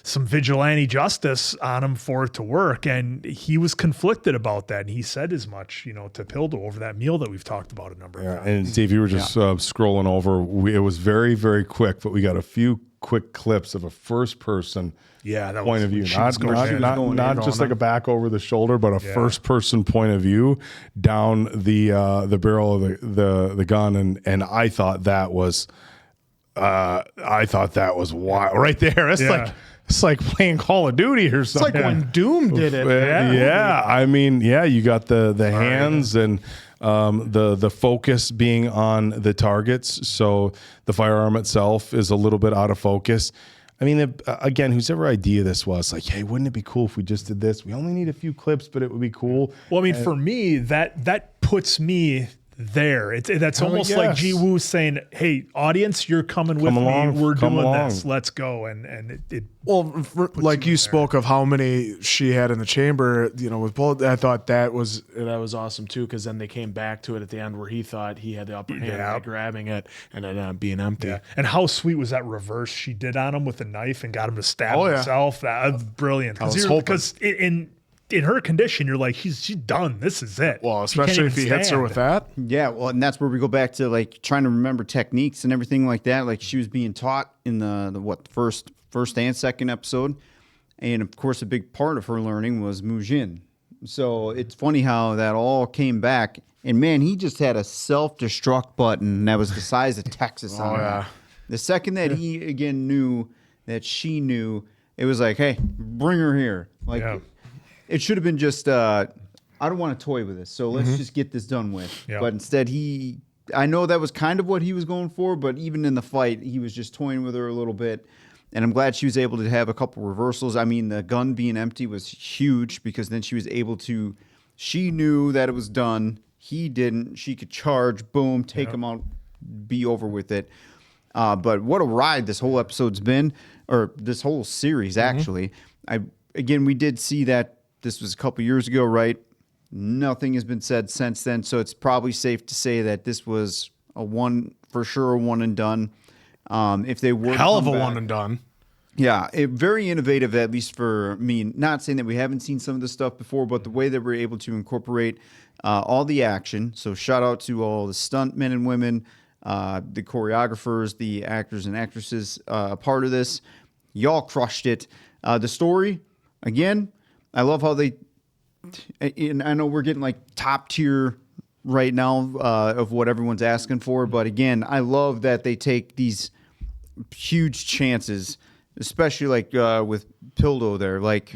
vigilante justice on him for it to work. And he was conflicted about that. And he said as much, to Pildo over that meal that we've talked about a number of times. And Dave, you were just scrolling over. It was very, very quick, but we got a few quick clips of a first person point of view. Not just like a back over the shoulder, but a first person point of view down the barrel of the gun. And I thought that was wild right there. It's like playing Call of Duty or something. It's like when Doom did it. I mean, you got the hands and the focus being on the targets. So the firearm itself is a little bit out of focus. I mean, again, whose ever idea this was, like, hey, wouldn't it be cool if we just did this? We only need a few clips, but it would be cool. Well, I mean, for me, that puts me there. That's almost like Jiwoo saying, "Hey, audience, you're coming with me. We're doing this. Let's go." And it like you spoke of how many she had in the chamber, with both. I thought that was awesome too, because then they came back to it at the end where he thought he had the upper hand by grabbing it and it ended up being empty. Yeah. And how sweet was that reverse she did on him with a knife and got him to stab himself? That was brilliant. Because in her condition, you're like, she's done. This is it. Well, especially if he hits her with that. Yeah, well, and that's where we go back to like trying to remember techniques and everything like that. Like she was being taught in the first and second episode, and of course a big part of her learning was Mu Jin. So it's funny how that all came back. And man, he just had a self-destruct button that was the size of Texas on it. The second that he again knew that she knew, it was like, hey, bring her here. Like. Yeah. It should have been just, I don't want to toy with this, so let's just get this done with. Yep. But instead, I know that was kind of what he was going for, but even in the fight, he was just toying with her a little bit. And I'm glad she was able to have a couple reversals. I mean, the gun being empty was huge because then she was able to, she knew that it was done. He didn't. She could charge, boom, take him out, be over with it. But what a ride this whole episode's been, or this whole series, actually. Again, we did see that. This was a couple years ago, right? Nothing has been said since then, so it's probably safe to say that this was a one and done. If they were hell of a one and done, yeah, very innovative, at least for me. Not saying that we haven't seen some of this stuff before, but the way that we're able to incorporate all the action. So shout out to all the stunt men and women, the choreographers, the actors and actresses, a part of this. Y'all crushed it. The story, again. I love how and I know we're getting like top tier right now of what everyone's asking for, but again, I love that they take these huge chances, especially like with Pildo there. Like,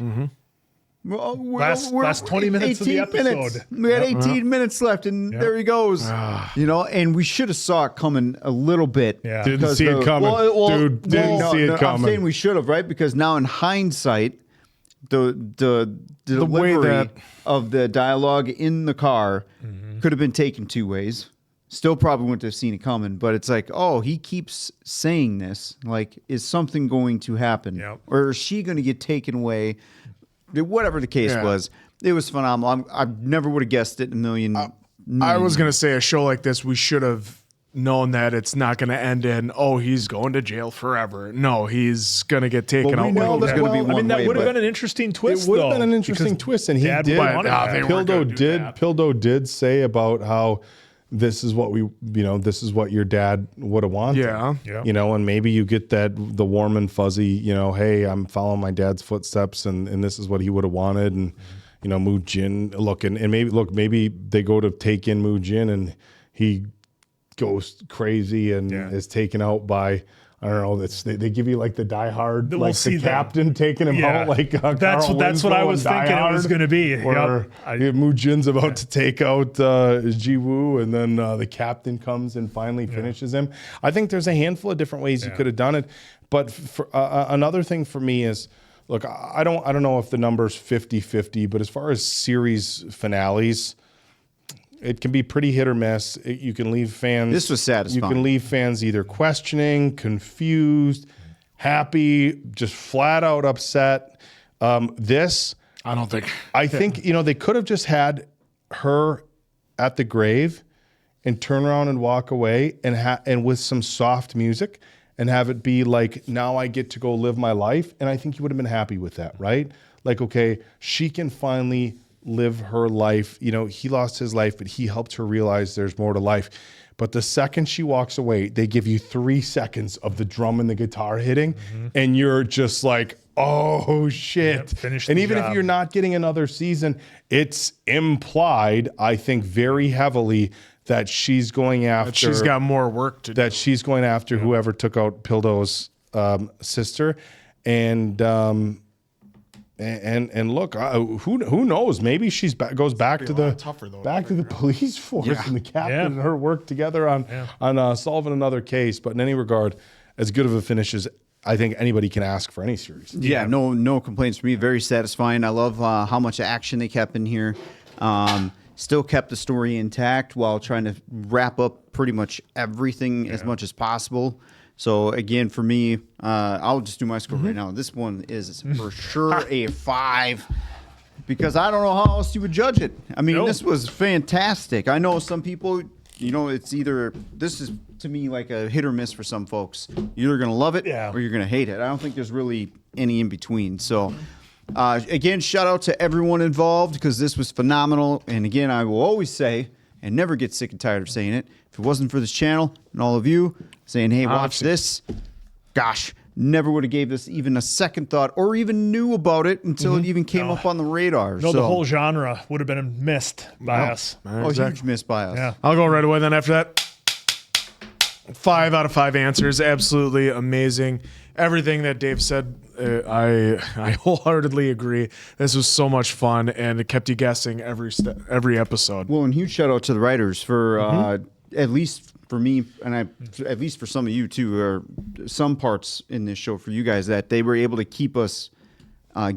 last 20 minutes of the episode. We had 18 minutes left, and there he goes. And we should have saw it coming a little bit. Yeah. Didn't see it coming. Didn't see it coming. I'm saying we should have, right? Because now in hindsight, the delivery way that of the dialogue in the car could have been taken two ways. Still probably wouldn't have seen it coming, but it's like, oh, he keeps saying this. Like, is something going to happen? Yep. Or is she going to get taken away? Whatever the case was, it was phenomenal. I never would have guessed it in a million. I was going to say a show like this, we should have known that it's not going to end in, oh, he's going to jail forever. No, he's going to get taken out. That would have been an interesting twist. It would have been an interesting twist, and he did. Pildo did say about how this is what this is what your dad would have wanted. Yeah. And maybe you get the warm and fuzzy, hey, I'm following my dad's footsteps, and this is what he would have wanted, and Moo Jin looking, and maybe they go to take in Moo Jin and he goes crazy and is taken out by, I don't know. They give you like the Die Hard, like the captain taking him out, like that's what I was thinking it was going to be. Or Moo Jin's about to take out Ji Woo, and then the captain comes and finally finishes him. I think there's a handful of different ways you could have done it, but for, another thing for me is, look, I don't know if the number's 50-50, but as far as series finales, it can be pretty hit or miss. You can leave fans. This was satisfying. You can leave fans either questioning, confused, happy, just flat out upset. I don't think. I think they could have just had her at the grave and turn around and walk away and with some soft music and have it be like, now I get to go live my life. And I think you would have been happy with that, right? Like, okay, she can finally live her life. He lost his life, but he helped her realize there's more to life. But the second she walks away, they give you 3 seconds of the drum and the guitar hitting, and you're just like, oh shit. And even if you're not getting another season, it's implied, I think, very heavily that she's going after. She's got more work to do. That she's going after whoever took out Pildo's sister. And look, who knows? Maybe she's goes back to the police force and the captain and her work together on solving another case. But in any regard, as good of a finish as I think anybody can ask for any series. Yeah, no complaints for me. Very satisfying. I love how much action they kept in here. Still kept the story intact while trying to wrap up pretty much everything as much as possible. So again, for me, I'll just do my score right now. This one is for sure a 5 because I don't know how else you would judge it. I mean, this was fantastic. I know some people, it's either, this is to me like a hit or miss for some folks. You're either going to love it or you're going to hate it. I don't think there's really any in between. So again, shout out to everyone involved because this was phenomenal. And again, I will always say, and never get sick and tired of saying it, if it wasn't for this channel and all of you saying, hey, watch this, gosh, never would have gave this even a second thought or even knew about it until it even came up on the radar. No, the whole genre would have been missed by us. Huge miss by us. Yeah. I'll go right away then after that. 5 out of 5 answers. Absolutely amazing. Everything that Dave said, I wholeheartedly agree. This was so much fun, and it kept you guessing every episode. Well, and huge shout out to the writers for at least for me, and at least for some of you too, or some parts in this show for you guys, that they were able to keep us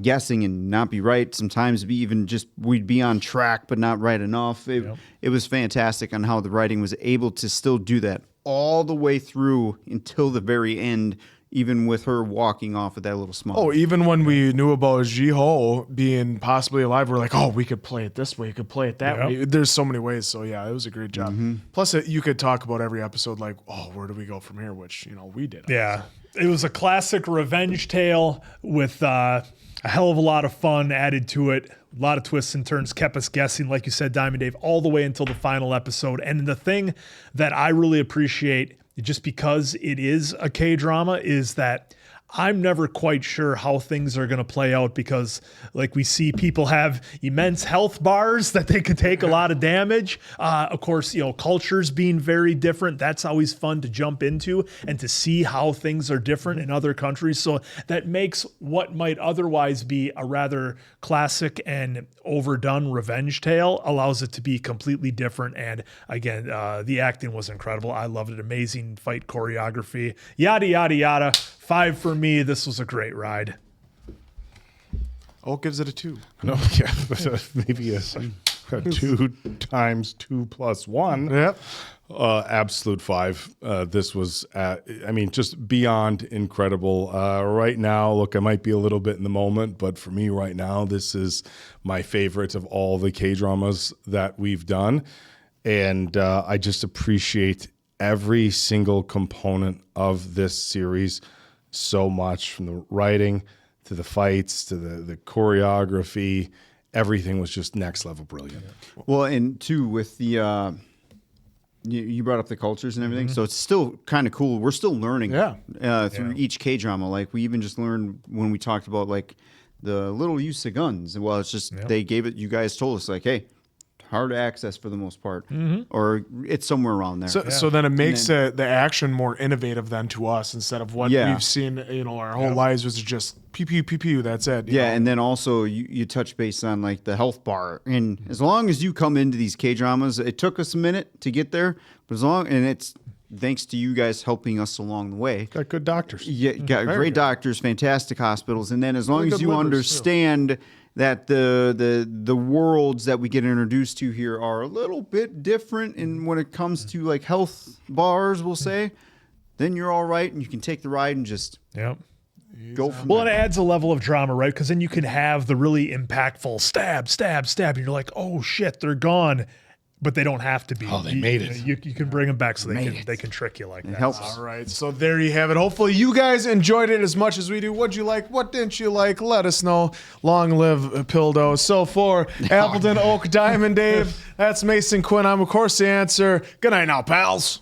guessing and not be right. Sometimes we'd be on track but not right enough. It was fantastic on how the writing was able to still do that all the way through until the very end, even with her walking off with that little smile. Oh, even when we knew about Ji-ho being possibly alive, we're like, oh, we could play it this way, you could play it that way. There's so many ways. So yeah, it was a great job. Plus, you could talk about every episode like, oh, where do we go from here? Which, we did. Yeah. It was a classic revenge tale with a hell of a lot of fun added to it. A lot of twists and turns, kept us guessing, like you said, Diamond Dave, all the way until the final episode. And the thing that I really appreciate, just because it is a K-drama, is that I'm never quite sure how things are going to play out because, like, we see people have immense health bars that they could take a lot of damage. Of course, cultures being very different. That's always fun to jump into and to see how things are different in other countries. So that makes what might otherwise be a rather classic and overdone revenge tale allows it to be completely different. And again, the acting was incredible. I loved it. Amazing fight choreography. Yada, yada, yada. 5 for me. This was a great ride. Oak gives it a 2. No, yeah, maybe a 2 times 2 plus 1. Yep. Absolute 5. This was, just beyond incredible. Right now, look, I might be a little bit in the moment, but for me right now, this is my favorite of all the K-dramas that we've done. And I just appreciate every single component of this series so much, from the writing to the fights to the choreography. Everything was just next level brilliant. Well, and too, with the you brought up the cultures and everything, so it's still kind of cool. We're still learning through each K-drama. Like, we even just learned when we talked about, like, the little use of guns. Well, it's just they gave it. You guys told us like, hey, hard to access for the most part, or it's somewhere around there. So then it makes the action more innovative then to us instead of what we've seen, our whole lives was just pew pew pew pew. That's it. you know? And then also you touch base on like the health bar, and as long as you come into these K-dramas, it took us a minute to get there, but and it's thanks to you guys helping us along the way. Got good doctors. Yeah, got great doctors, fantastic hospitals, and then as long as you understand that the worlds that we get introduced to here are a little bit different, and when it comes to like health bars, we'll say, then you're all right, and you can take the ride and just go from Well, there. it adds a level of drama, right? Because then you can have the really impactful stab, stab, stab, and you're like, oh shit, they're gone. But they don't have to be. Oh, they made it. You can bring them back so they can trick you like that. helps. All right, so there you have it. Hopefully you guys enjoyed it as much as we do. What'd you like? What didn't you like? Let us know. Long live Pildo. So for Appleton, Oak, Diamond Dave, that's Mason Quinn. I'm, of course, the answer. Good night now, pals.